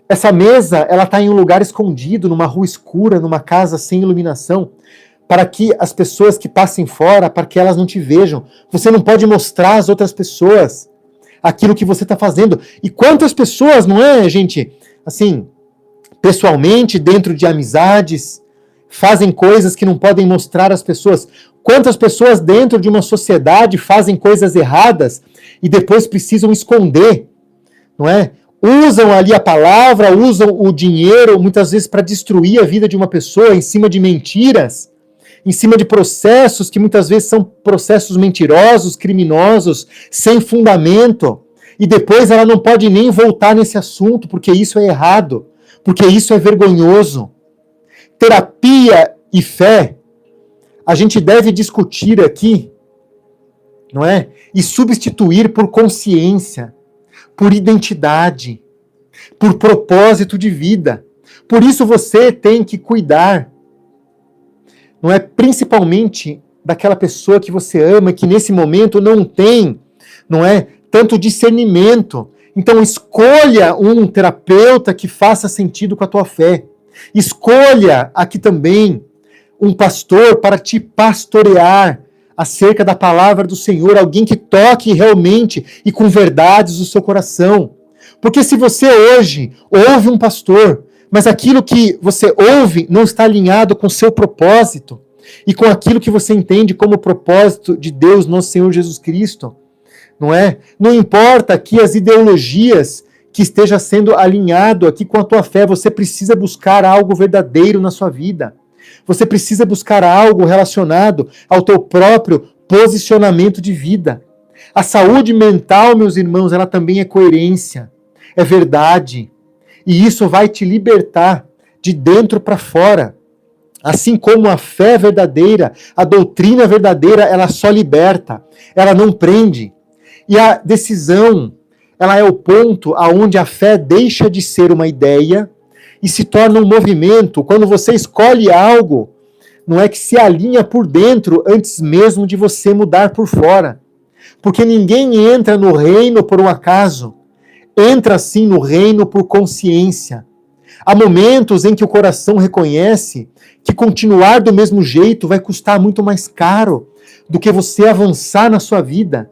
Essa mesa, ela está em um lugar escondido, numa rua escura, numa casa sem iluminação, para que as pessoas que passem fora, para que elas não te vejam. Você não pode mostrar às outras pessoas aquilo que você está fazendo. E quantas pessoas, gente, assim, pessoalmente, dentro de amizades, fazem coisas que não podem mostrar às pessoas. Quantas pessoas dentro de uma sociedade fazem coisas erradas e depois precisam esconder, Usam ali a palavra, usam o dinheiro, muitas vezes para destruir a vida de uma pessoa em cima de mentiras, em cima de processos que muitas vezes são processos mentirosos, criminosos, sem fundamento. E depois ela não pode nem voltar nesse assunto, porque isso é errado, porque isso é vergonhoso. Terapia e fé, a gente deve discutir aqui, e substituir por consciência, por identidade, por propósito de vida. Por isso você tem que cuidar, principalmente daquela pessoa que você ama, que nesse momento não tem, tanto discernimento. Então escolha um terapeuta que faça sentido com a tua fé. Escolha aqui também um pastor para te pastorear acerca da palavra do Senhor, alguém que toque realmente e com verdades o seu coração. Porque se você hoje ouve um pastor, mas aquilo que você ouve não está alinhado com o seu propósito e com aquilo que você entende como propósito de Deus, nosso Senhor Jesus Cristo, Não importa aqui as ideologias que esteja sendo alinhado aqui com a tua fé, você precisa buscar algo verdadeiro na sua vida. Você precisa buscar algo relacionado ao teu próprio posicionamento de vida. A saúde mental, meus irmãos, ela também é coerência, é verdade. E isso vai te libertar de dentro para fora. Assim como a fé verdadeira, a doutrina verdadeira, ela só liberta, ela não prende. E a decisão, ela é o ponto aonde a fé deixa de ser uma ideia e se torna um movimento. Quando você escolhe algo, não é que se alinha por dentro antes mesmo de você mudar por fora. Porque ninguém entra no reino por um acaso. Entra sim no reino por consciência. Há momentos em que o coração reconhece que continuar do mesmo jeito vai custar muito mais caro do que você avançar na sua vida.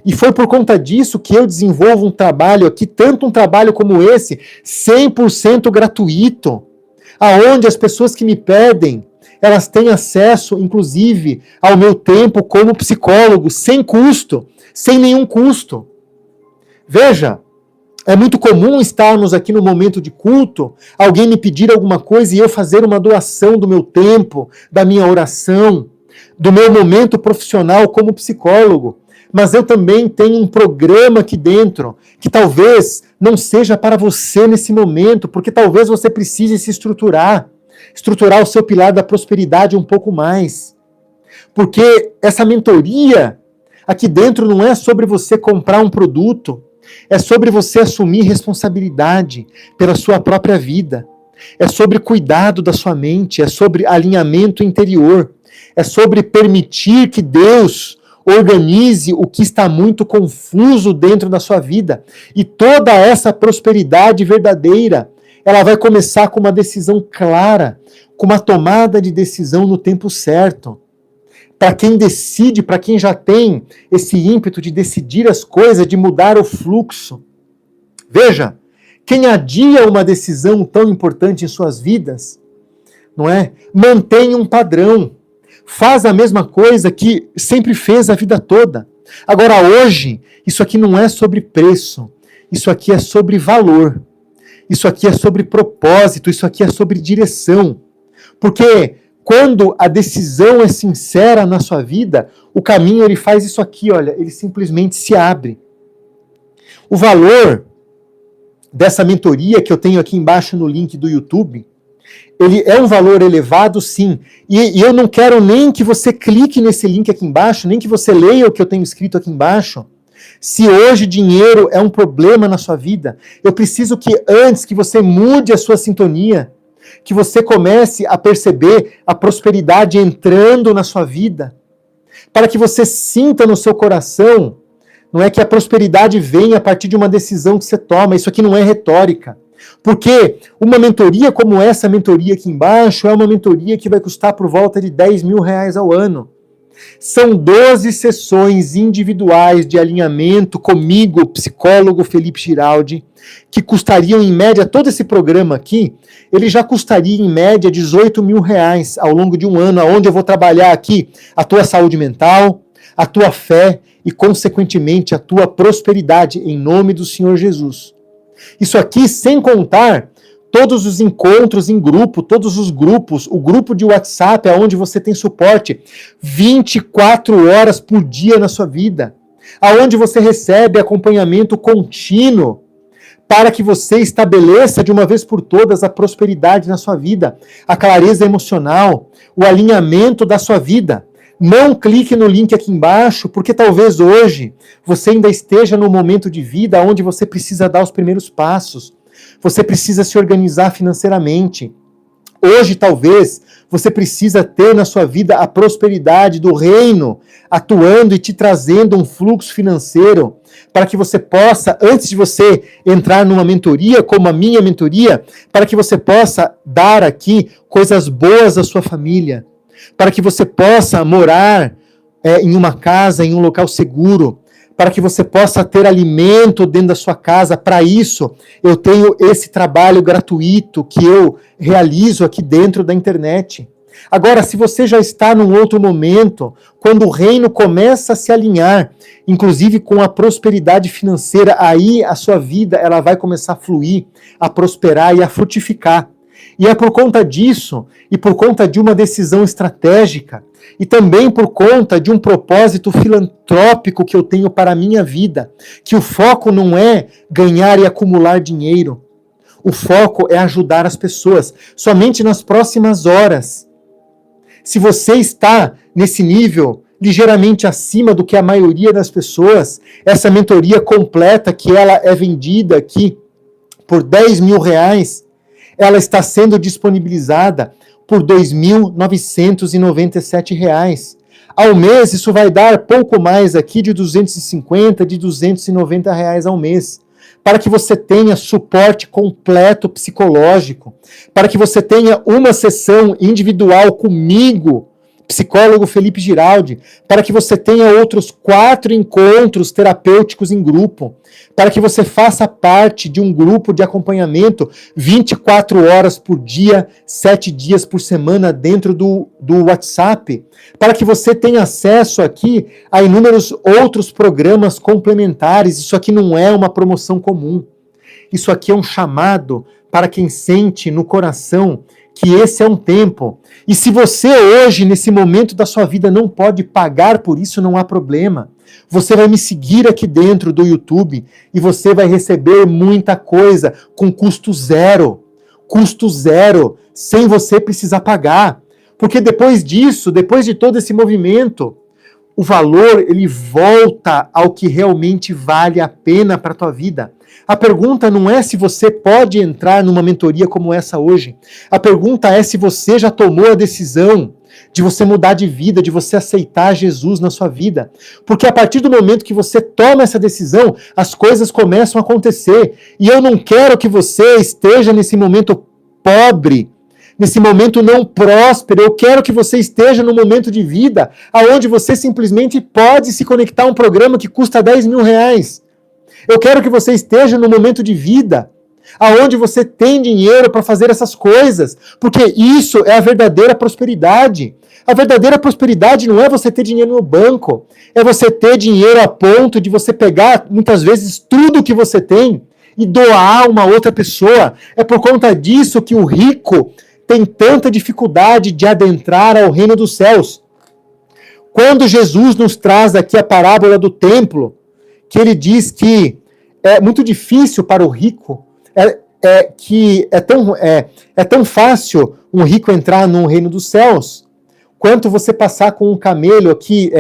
E foi por conta disso que eu desenvolvo um trabalho aqui, tanto um trabalho como esse, 100% gratuito, aonde as pessoas que me pedem, elas têm acesso, inclusive, ao meu tempo como psicólogo, sem custo, sem nenhum custo. Veja, é muito comum estarmos aqui no momento de culto, alguém me pedir alguma coisa e eu fazer uma doação do meu tempo, da minha oração, do meu momento profissional como psicólogo. Mas eu também tenho um programa aqui dentro, que talvez não seja para você nesse momento, porque talvez você precise se estruturar o seu pilar da prosperidade um pouco mais. Porque essa mentoria aqui dentro não é sobre você comprar um produto, é sobre você assumir responsabilidade pela sua própria vida. É sobre cuidado da sua mente, é sobre alinhamento interior, é sobre permitir que Deus organize o que está muito confuso dentro da sua vida. E toda essa prosperidade verdadeira, ela vai começar com uma decisão clara, com uma tomada de decisão no tempo certo. Para quem decide, para quem já tem esse ímpeto de decidir as coisas, de mudar o fluxo. Veja, quem adia uma decisão tão importante em suas vidas, não é? Mantém um padrão. Faz a mesma coisa que sempre fez a vida toda. Agora, hoje, isso aqui não é sobre preço. Isso aqui é sobre valor. Isso aqui é sobre propósito. Isso aqui é sobre direção. Porque quando a decisão é sincera na sua vida, o caminho ele faz isso aqui, olha, ele simplesmente se abre. O valor dessa mentoria que eu tenho aqui embaixo no link do YouTube, ele é um valor elevado, sim. E eu não quero nem que você clique nesse link aqui embaixo, nem que você leia o que eu tenho escrito aqui embaixo. Se hoje dinheiro é um problema na sua vida, eu preciso que antes que você mude a sua sintonia, que você comece a perceber a prosperidade entrando na sua vida, para que você sinta no seu coração, não é que a prosperidade vem a partir de uma decisão que você toma, isso aqui não é retórica. Porque uma mentoria como essa mentoria aqui embaixo é uma mentoria que vai custar por volta de R$10.000 ao ano. São 12 sessões individuais de alinhamento comigo, psicólogo Felipe Giraldi, que custariam em média, todo esse programa aqui, ele já custaria em média R$18.000 ao longo de um ano, onde eu vou trabalhar aqui a tua saúde mental, a tua fé e, consequentemente, a tua prosperidade, em nome do Senhor Jesus. Isso aqui sem contar todos os encontros em grupo, todos os grupos, o grupo de WhatsApp, onde você tem suporte 24 horas por dia na sua vida, aonde você recebe acompanhamento contínuo para que você estabeleça de uma vez por todas a prosperidade na sua vida, a clareza emocional, o alinhamento da sua vida. Não clique no link aqui embaixo, porque talvez hoje você ainda esteja no momento de vida onde você precisa dar os primeiros passos. Você precisa se organizar financeiramente. Hoje, talvez, você precisa ter na sua vida a prosperidade do reino atuando e te trazendo um fluxo financeiro para que você possa, antes de você entrar numa mentoria como a minha mentoria, para que você possa dar aqui coisas boas à sua família, para que você possa morar em uma casa, em um local seguro, para que você possa ter alimento dentro da sua casa. Para isso, eu tenho esse trabalho gratuito que eu realizo aqui dentro da internet. Agora, se você já está num outro momento, quando o reino começa a se alinhar, inclusive com a prosperidade financeira, aí a sua vida ela vai começar a fluir, a prosperar e a frutificar. E é por conta disso, e por conta de uma decisão estratégica, e também por conta de um propósito filantrópico que eu tenho para a minha vida, que o foco não é ganhar e acumular dinheiro. O foco é ajudar as pessoas, somente nas próximas horas. Se você está nesse nível ligeiramente acima do que a maioria das pessoas, essa mentoria completa, que ela é vendida aqui por R$10.000, ela está sendo disponibilizada por R$2.997. Ao mês, isso vai dar pouco mais aqui de 250, de R$290 ao mês, para que você tenha suporte completo psicológico, para que você tenha uma sessão individual comigo, psicólogo Felipe Giraldi, para que você tenha outros 4 encontros terapêuticos em grupo, para que você faça parte de um grupo de acompanhamento 24 horas por dia, 7 dias por semana dentro do WhatsApp, para que você tenha acesso aqui a inúmeros outros programas complementares. Isso aqui não é uma promoção comum. Isso aqui é um chamado para quem sente no coração que esse é um tempo. E se você hoje, nesse momento da sua vida, não pode pagar por isso, não há problema. Você vai me seguir aqui dentro do YouTube e você vai receber muita coisa com custo zero. Custo zero, sem você precisar pagar. Porque depois disso, depois de todo esse movimento, o valor ele volta ao que realmente vale a pena para a tua vida. A pergunta não é se você pode entrar numa mentoria como essa hoje. A pergunta é se você já tomou a decisão de você mudar de vida, de você aceitar Jesus na sua vida. Porque a partir do momento que você toma essa decisão, as coisas começam a acontecer. E eu não quero que você esteja nesse momento pobre, nesse momento não próspero. Eu quero que você esteja num momento de vida onde você simplesmente pode se conectar a um programa que custa R$10.000. Eu quero que você esteja no momento de vida aonde você tem dinheiro para fazer essas coisas, porque isso é a verdadeira prosperidade. A verdadeira prosperidade não é você ter dinheiro no banco, é você ter dinheiro a ponto de você pegar, muitas vezes, tudo que você tem e doar a uma outra pessoa. É por conta disso que o rico tem tanta dificuldade de adentrar ao reino dos céus. Quando Jesus nos traz aqui a parábola do templo, que ele diz que é muito difícil para o rico, que é tão fácil um rico entrar no reino dos céus, quanto você passar com um camelo aqui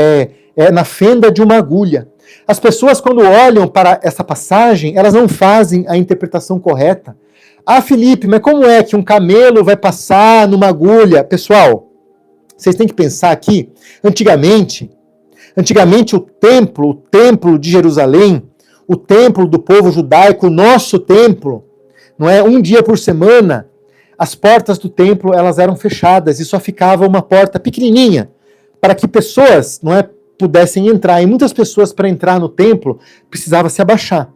na fenda de uma agulha. As pessoas, quando olham para essa passagem, elas não fazem a interpretação correta. Ah, Felipe, mas como é que um camelo vai passar numa agulha? Pessoal, vocês têm que pensar aqui, antigamente o templo de Jerusalém, o templo do povo judaico, o nosso templo, não é? Um dia por semana, as portas do templo elas eram fechadas e só ficava uma porta pequenininha para que pessoas, não é, pudessem entrar. E muitas pessoas, para entrar no templo, precisavam se abaixar.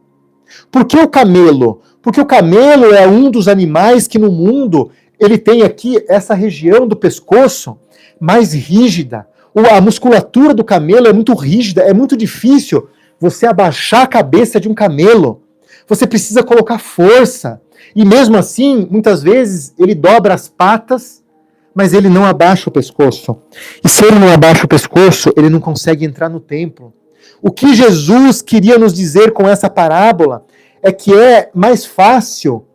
Por que o camelo? Porque o camelo é um dos animais que no mundo ele tem aqui essa região do pescoço mais rígida. A musculatura do camelo é muito rígida, é muito difícil você abaixar a cabeça de um camelo. Você precisa colocar força. E mesmo assim, muitas vezes, ele dobra as patas, mas ele não abaixa o pescoço. E se ele não abaixa o pescoço, ele não consegue entrar no templo. O que Jesus queria nos dizer com essa parábola é que é mais fácil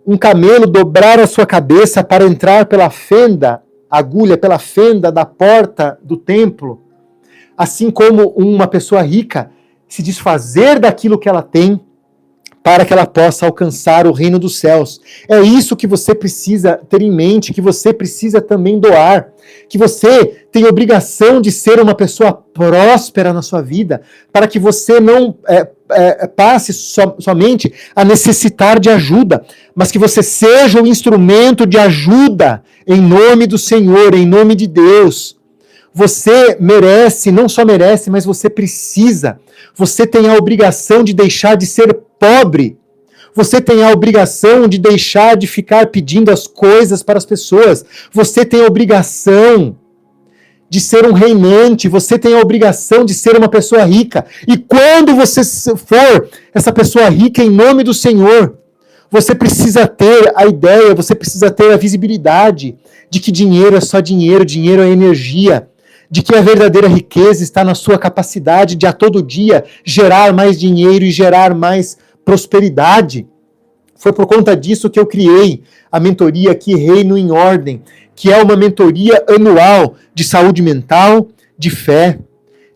um camelo dobrar a sua cabeça para entrar pela fenda, agulha pela fenda da porta do templo, assim como uma pessoa rica se desfazer daquilo que ela tem para que ela possa alcançar o reino dos céus. É isso que você precisa ter em mente, que você precisa também doar, que você tem obrigação de ser uma pessoa próspera na sua vida, para que você não passe somente a necessitar de ajuda, mas que você seja um instrumento de ajuda em nome do Senhor, em nome de Deus. Você merece, não só merece, mas você precisa. Você tem a obrigação de deixar de ser pobre. Você tem a obrigação de deixar de ficar pedindo as coisas para as pessoas. Você tem a obrigação de ser um reinante. Você tem a obrigação de ser uma pessoa rica. E quando você for essa pessoa rica em nome do Senhor, Você precisa ter a ideia, você precisa ter a visibilidade de que dinheiro é só dinheiro, dinheiro é energia, de que a verdadeira riqueza está na sua capacidade de a todo dia gerar mais dinheiro e gerar mais prosperidade. Foi por conta disso que eu criei a mentoria aqui, Reino em Ordem, que é uma mentoria anual de saúde mental, de fé,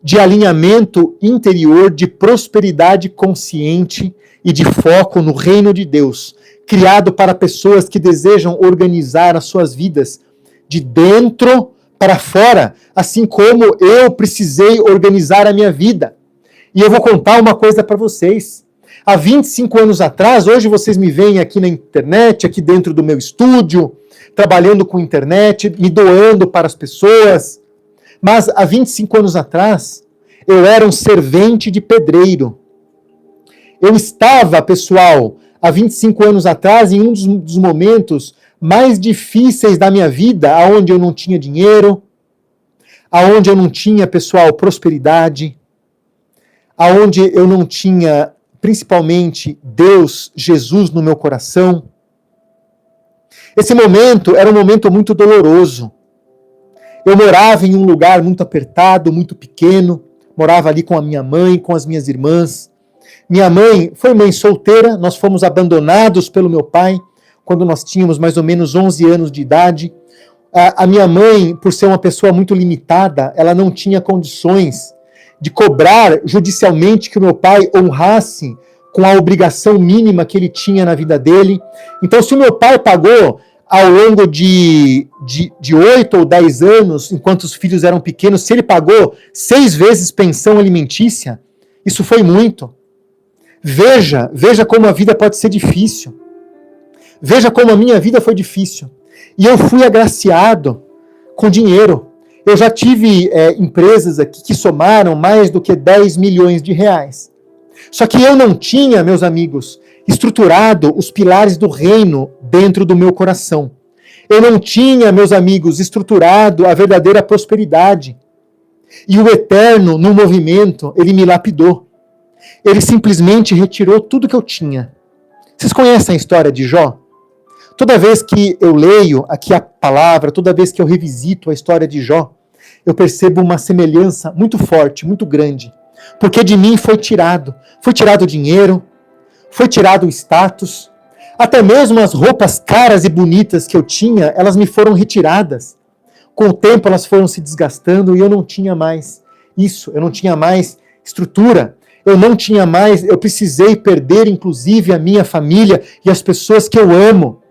de alinhamento interior, de prosperidade consciente e de foco no reino de Deus, criado para pessoas que desejam organizar as suas vidas de dentro para fora, assim como eu precisei organizar a minha vida. E eu vou contar uma coisa para vocês. Há 25 anos atrás, hoje vocês me veem aqui na internet, aqui dentro do meu estúdio, trabalhando com internet, me doando para as pessoas. Mas há 25 anos atrás, eu era um servente de pedreiro. Eu estava, pessoal, há 25 anos atrás, em um dos momentos mais difíceis da minha vida, aonde eu não tinha dinheiro, aonde eu não tinha, pessoal, prosperidade, aonde eu não tinha, principalmente, Deus, Jesus no meu coração. Esse momento era um momento muito doloroso. Eu morava em um lugar muito apertado, muito pequeno, morava ali com a minha mãe, com as minhas irmãs. Minha mãe foi mãe solteira, nós fomos abandonados pelo meu pai quando nós tínhamos mais ou menos 11 anos de idade. A minha mãe, por ser uma pessoa muito limitada, ela não tinha condições de cobrar judicialmente que o meu pai honrasse com a obrigação mínima que ele tinha na vida dele. Então, se o meu pai pagou ao longo de 8 ou 10 anos, enquanto os filhos eram pequenos, se ele pagou 6 vezes pensão alimentícia, isso foi muito. Veja como a vida pode ser difícil. Veja como a minha vida foi difícil. E eu fui agraciado com dinheiro. Eu já tive empresas aqui que somaram mais do que 10 milhões de reais. Só que eu não tinha, meus amigos, estruturado os pilares do reino dentro do meu coração. Eu não tinha, meus amigos, estruturado a verdadeira prosperidade. E o Eterno, no movimento, ele me lapidou. Ele simplesmente retirou tudo que eu tinha. Vocês conhecem a história de Jó? Toda vez que eu leio aqui a palavra, toda vez que eu revisito a história de Jó, eu percebo uma semelhança muito forte, muito grande. Porque de mim foi tirado o dinheiro, foi tirado o status, até mesmo as roupas caras e bonitas que eu tinha, elas me foram retiradas. Com o tempo elas foram se desgastando e eu não tinha mais isso, eu não tinha mais estrutura, eu precisei perder inclusive a minha família e as pessoas que eu amo,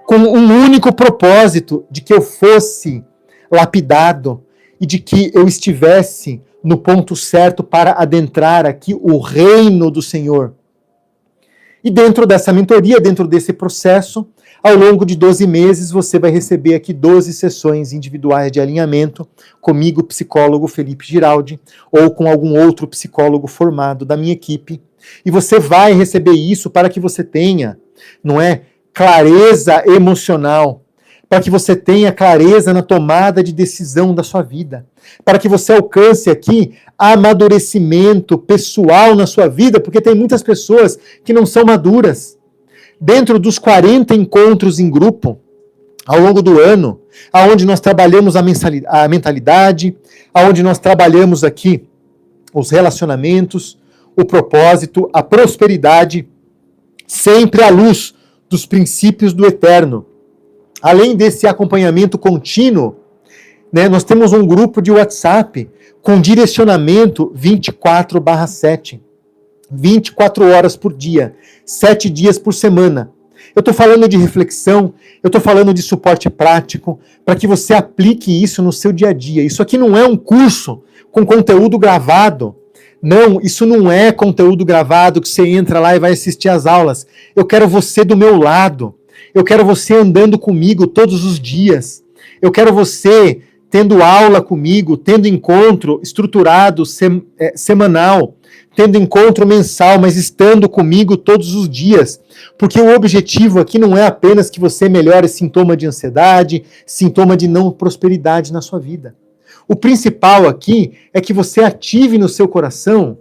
com um único propósito, de que eu fosse lapidado e de que eu estivesse no ponto certo para adentrar aqui o reino do Senhor. E dentro dessa mentoria, dentro desse processo, ao longo de 12 meses, você vai receber aqui 12 sessões individuais de alinhamento comigo, psicólogo Felipe Giraldi, ou com algum outro psicólogo formado da minha equipe. E você vai receber isso para que você tenha, não é, clareza emocional, para que você tenha clareza na tomada de decisão da sua vida, para que você alcance aqui amadurecimento pessoal na sua vida, porque tem muitas pessoas que não são maduras. Dentro dos 40 encontros em grupo, ao longo do ano, aonde nós trabalhamos a mentalidade, aonde nós trabalhamos aqui os relacionamentos, o propósito, a prosperidade, sempre à luz dos princípios do Eterno. Além desse acompanhamento contínuo, né, nós temos um grupo de WhatsApp com direcionamento 24/7. 24 horas por dia, 7 dias por semana. Eu estou falando de reflexão, eu estou falando de suporte prático, para que você aplique isso no seu dia a dia. Isso aqui não é um curso com conteúdo gravado. Não, isso não é conteúdo gravado que você entra lá e vai assistir às aulas. Eu quero você do meu lado. Eu quero você andando comigo todos os dias. Eu quero você tendo aula comigo, tendo encontro estruturado semanal, tendo encontro mensal, mas estando comigo todos os dias. Porque o objetivo aqui não é apenas que você melhore sintoma de ansiedade, sintoma de não prosperidade na sua vida. O principal aqui é que você ative no seu coração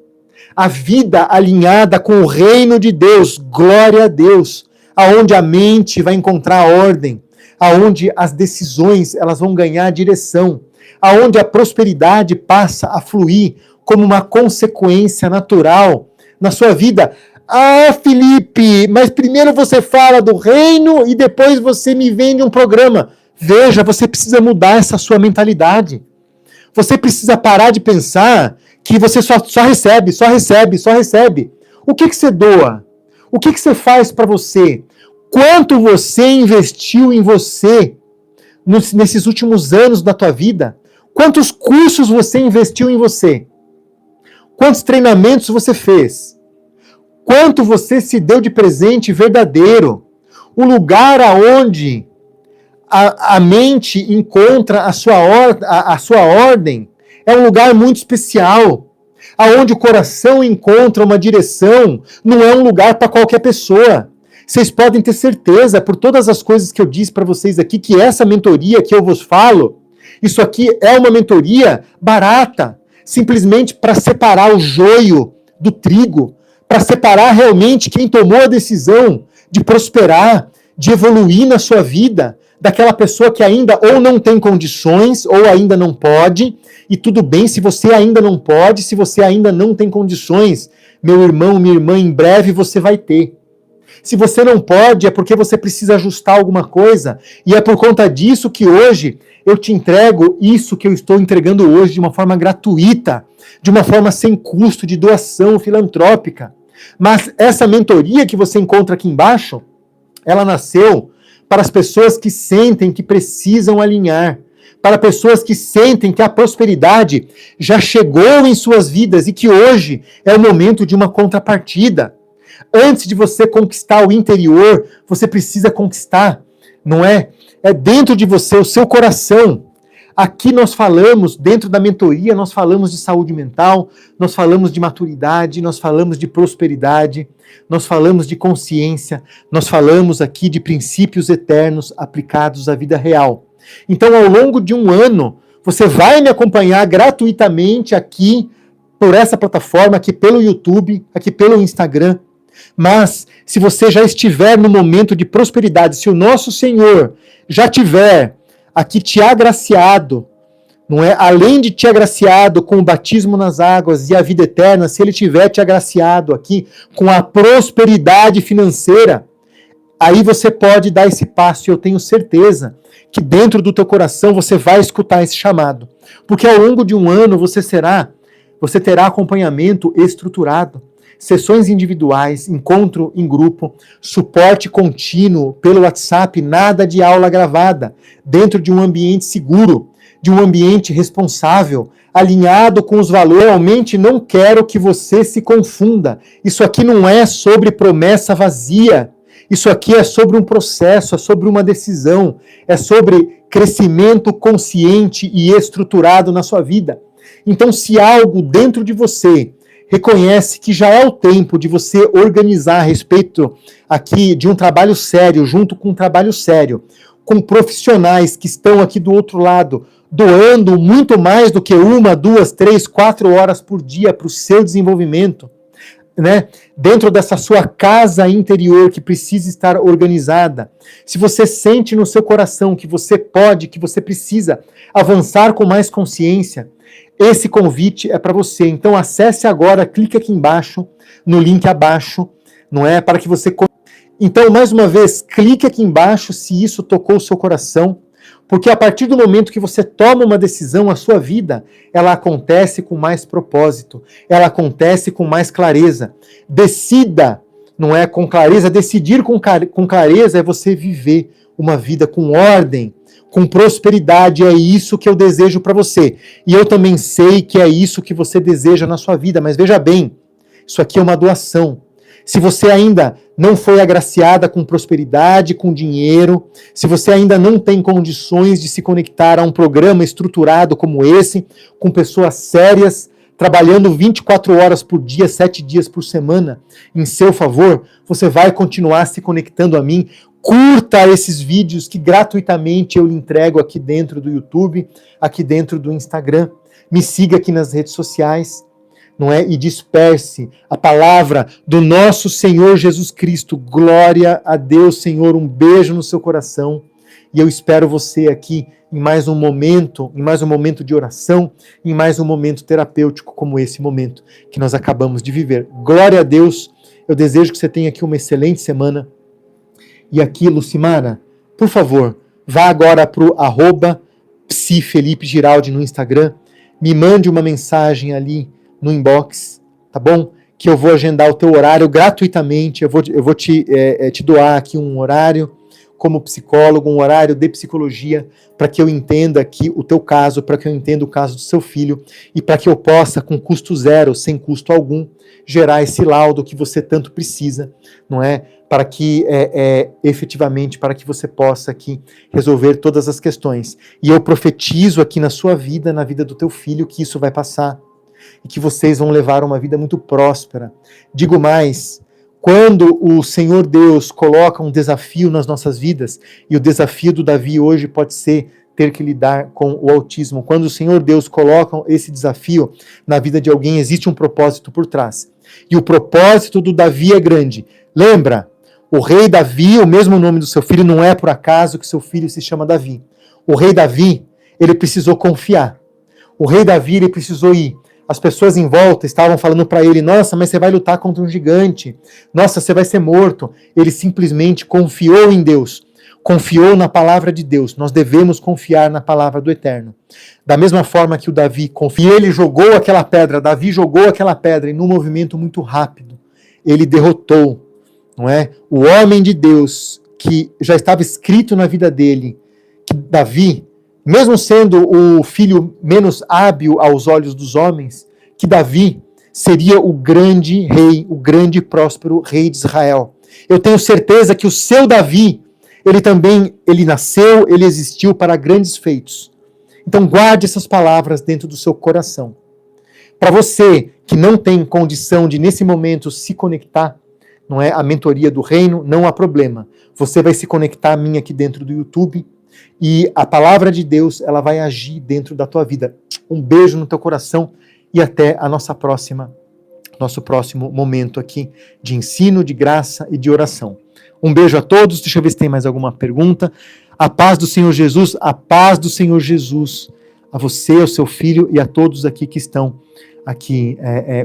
a vida alinhada com o reino de Deus. Glória a Deus. aonde a mente vai encontrar ordem, aonde as decisões elas vão ganhar direção, aonde a prosperidade passa a fluir como uma consequência natural na sua vida. Ah, Felipe, mas primeiro você fala do reino e depois você me vende um programa. Veja, você precisa mudar essa sua mentalidade. Você precisa parar de pensar que você só recebe, só recebe, só recebe. O que você doa? O que você faz para você? Quanto você investiu em você nesses últimos anos da tua vida? Quantos cursos você investiu em você? Quantos treinamentos você fez? Quanto você se deu de presente verdadeiro? O lugar aonde a mente encontra a sua ordem é um lugar muito especial. Aonde o coração encontra uma direção, não é um lugar para qualquer pessoa. Vocês podem ter certeza, por todas as coisas que eu disse para vocês aqui, que essa mentoria que eu vos falo, isso aqui é uma mentoria barata, simplesmente para separar o joio do trigo, para separar realmente quem tomou a decisão de prosperar, de evoluir na sua vida, daquela pessoa que ainda ou não tem condições, ou ainda não pode, e tudo bem se você ainda não pode, se você ainda não tem condições, meu irmão, minha irmã, em breve você vai ter. Se você não pode, é porque você precisa ajustar alguma coisa, e é por conta disso que hoje eu te entrego isso que eu estou entregando hoje de uma forma gratuita, de uma forma sem custo, de doação filantrópica. Mas essa mentoria que você encontra aqui embaixo, ela nasceu para as pessoas que sentem que precisam alinhar, para pessoas que sentem que a prosperidade já chegou em suas vidas e que hoje é o momento de uma contrapartida. Antes de você conquistar o interior, você precisa conquistar, não é? É dentro de você, o seu coração. Aqui nós falamos, dentro da mentoria, nós falamos de saúde mental, nós falamos de maturidade, nós falamos de prosperidade, nós falamos de consciência, nós falamos aqui de princípios eternos aplicados à vida real. Então, ao longo de um ano, você vai me acompanhar gratuitamente aqui, por essa plataforma, aqui pelo YouTube, aqui pelo Instagram. Mas, se você já estiver no momento de prosperidade, se o nosso Senhor já tiver aqui te agraciado, não é? Além de te agraciado com o batismo nas águas e a vida eterna, se ele tiver te agraciado aqui com a prosperidade financeira, aí você pode dar esse passo, e eu tenho certeza que dentro do teu coração você vai escutar esse chamado. Porque ao longo de um ano você terá acompanhamento estruturado, sessões individuais, encontro em grupo, suporte contínuo pelo WhatsApp, nada de aula gravada, dentro de um ambiente seguro, de um ambiente responsável, alinhado com os valores. Realmente não quero que você se confunda. Isso aqui não é sobre promessa vazia. Isso aqui é sobre um processo, é sobre uma decisão, é sobre crescimento consciente e estruturado na sua vida. Então, se algo dentro de você reconhece que já é o tempo de você organizar a respeito aqui de um trabalho sério, junto com um trabalho sério, com profissionais que estão aqui do outro lado, doando muito mais do que 1, 2, 3, 4 horas por dia para o seu desenvolvimento, né? Dentro dessa sua casa interior que precisa estar organizada. Se você sente no seu coração que você pode, que você precisa avançar com mais consciência, esse convite é para você. Então acesse agora, clique aqui embaixo, no link abaixo, não é? Para que você... Então, mais uma vez, clique aqui embaixo se isso tocou o seu coração, porque a partir do momento que você toma uma decisão, a sua vida, ela acontece com mais propósito, ela acontece com mais clareza. Decida, não é? Com clareza. Decidir com clareza é você viver uma vida com ordem, com prosperidade. É isso que eu desejo para você. E eu também sei que é isso que você deseja na sua vida. Mas veja bem, isso aqui é uma doação. Se você ainda não foi agraciada com prosperidade, com dinheiro, se você ainda não tem condições de se conectar a um programa estruturado como esse, com pessoas sérias, trabalhando 24 horas por dia, 7 dias por semana, em seu favor, você vai continuar se conectando a mim. Curta esses vídeos que gratuitamente eu lhe entrego aqui dentro do YouTube, aqui dentro do Instagram. Me siga aqui nas redes sociais. não é? E disperse a palavra do nosso Senhor Jesus Cristo. Glória a Deus, Senhor. Um beijo no seu coração. E eu espero você aqui em mais um momento de oração, em mais um momento terapêutico como esse momento que nós acabamos de viver. Glória a Deus. Eu desejo que você tenha aqui uma excelente semana. E aqui, Lucimara, por favor, vá agora para o @psifelipe_giraldi no Instagram, me mande uma mensagem ali no inbox, tá bom? Que eu vou agendar o teu horário gratuitamente, eu vou te doar aqui um horário como psicólogo, um horário de psicologia, para que eu entenda aqui o teu caso, para que eu entenda o caso do seu filho, e para que eu possa, com custo zero, sem custo algum, gerar esse laudo que você tanto precisa, não é? Para que, efetivamente, para que você possa aqui resolver todas as questões. E eu profetizo aqui na sua vida, na vida do teu filho, que isso vai passar, e que vocês vão levar uma vida muito próspera. Digo mais, quando o Senhor Deus coloca um desafio nas nossas vidas, e o desafio do Davi hoje pode ser ter que lidar com o autismo, quando o Senhor Deus coloca esse desafio na vida de alguém, existe um propósito por trás. E o propósito do Davi é grande. Lembra? O rei Davi, o mesmo nome do seu filho, não é por acaso que seu filho se chama Davi. O rei Davi, ele precisou confiar. O rei Davi, ele precisou ir. As pessoas em volta estavam falando para ele, nossa, mas você vai lutar contra um gigante. Nossa, você vai ser morto. Ele simplesmente confiou em Deus. Confiou na palavra de Deus. Nós devemos confiar na palavra do Eterno. Da mesma forma que o Davi confiou, ele jogou aquela pedra. Davi jogou aquela pedra e num movimento muito rápido, ele derrotou, não é? O homem de Deus que já estava escrito na vida dele, que Davi, mesmo sendo o filho menos hábil aos olhos dos homens, que Davi seria o grande rei, o grande e próspero rei de Israel. Eu tenho certeza que o seu Davi, ele nasceu, ele existiu para grandes feitos. Então guarde essas palavras dentro do seu coração. Para você que não tem condição de, nesse momento, se conectar, não é, à mentoria do reino, não há problema. Você vai se conectar a mim aqui dentro do YouTube, e a palavra de Deus, ela vai agir dentro da tua vida. Um beijo no teu coração e até a nosso próximo momento aqui de ensino, de graça e de oração. Um beijo a todos. Deixa eu ver se tem mais alguma pergunta. A paz do Senhor Jesus, a paz do Senhor Jesus, a você, ao seu filho e a todos aqui que estão aqui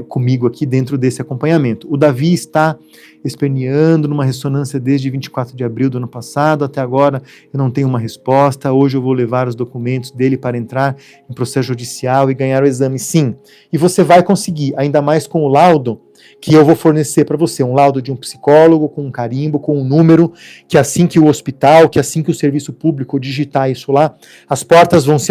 comigo aqui dentro desse acompanhamento. O Davi está esperneando numa ressonância desde 24 de abril do ano passado, até agora eu não tenho uma resposta. Hoje eu vou levar os documentos dele para entrar em processo judicial e ganhar o exame, sim. E você vai conseguir, ainda mais com o laudo que eu vou fornecer para você, um laudo de um psicólogo, com um carimbo, com um número, que assim que o hospital, que assim que o serviço público digitar isso lá, as portas vão se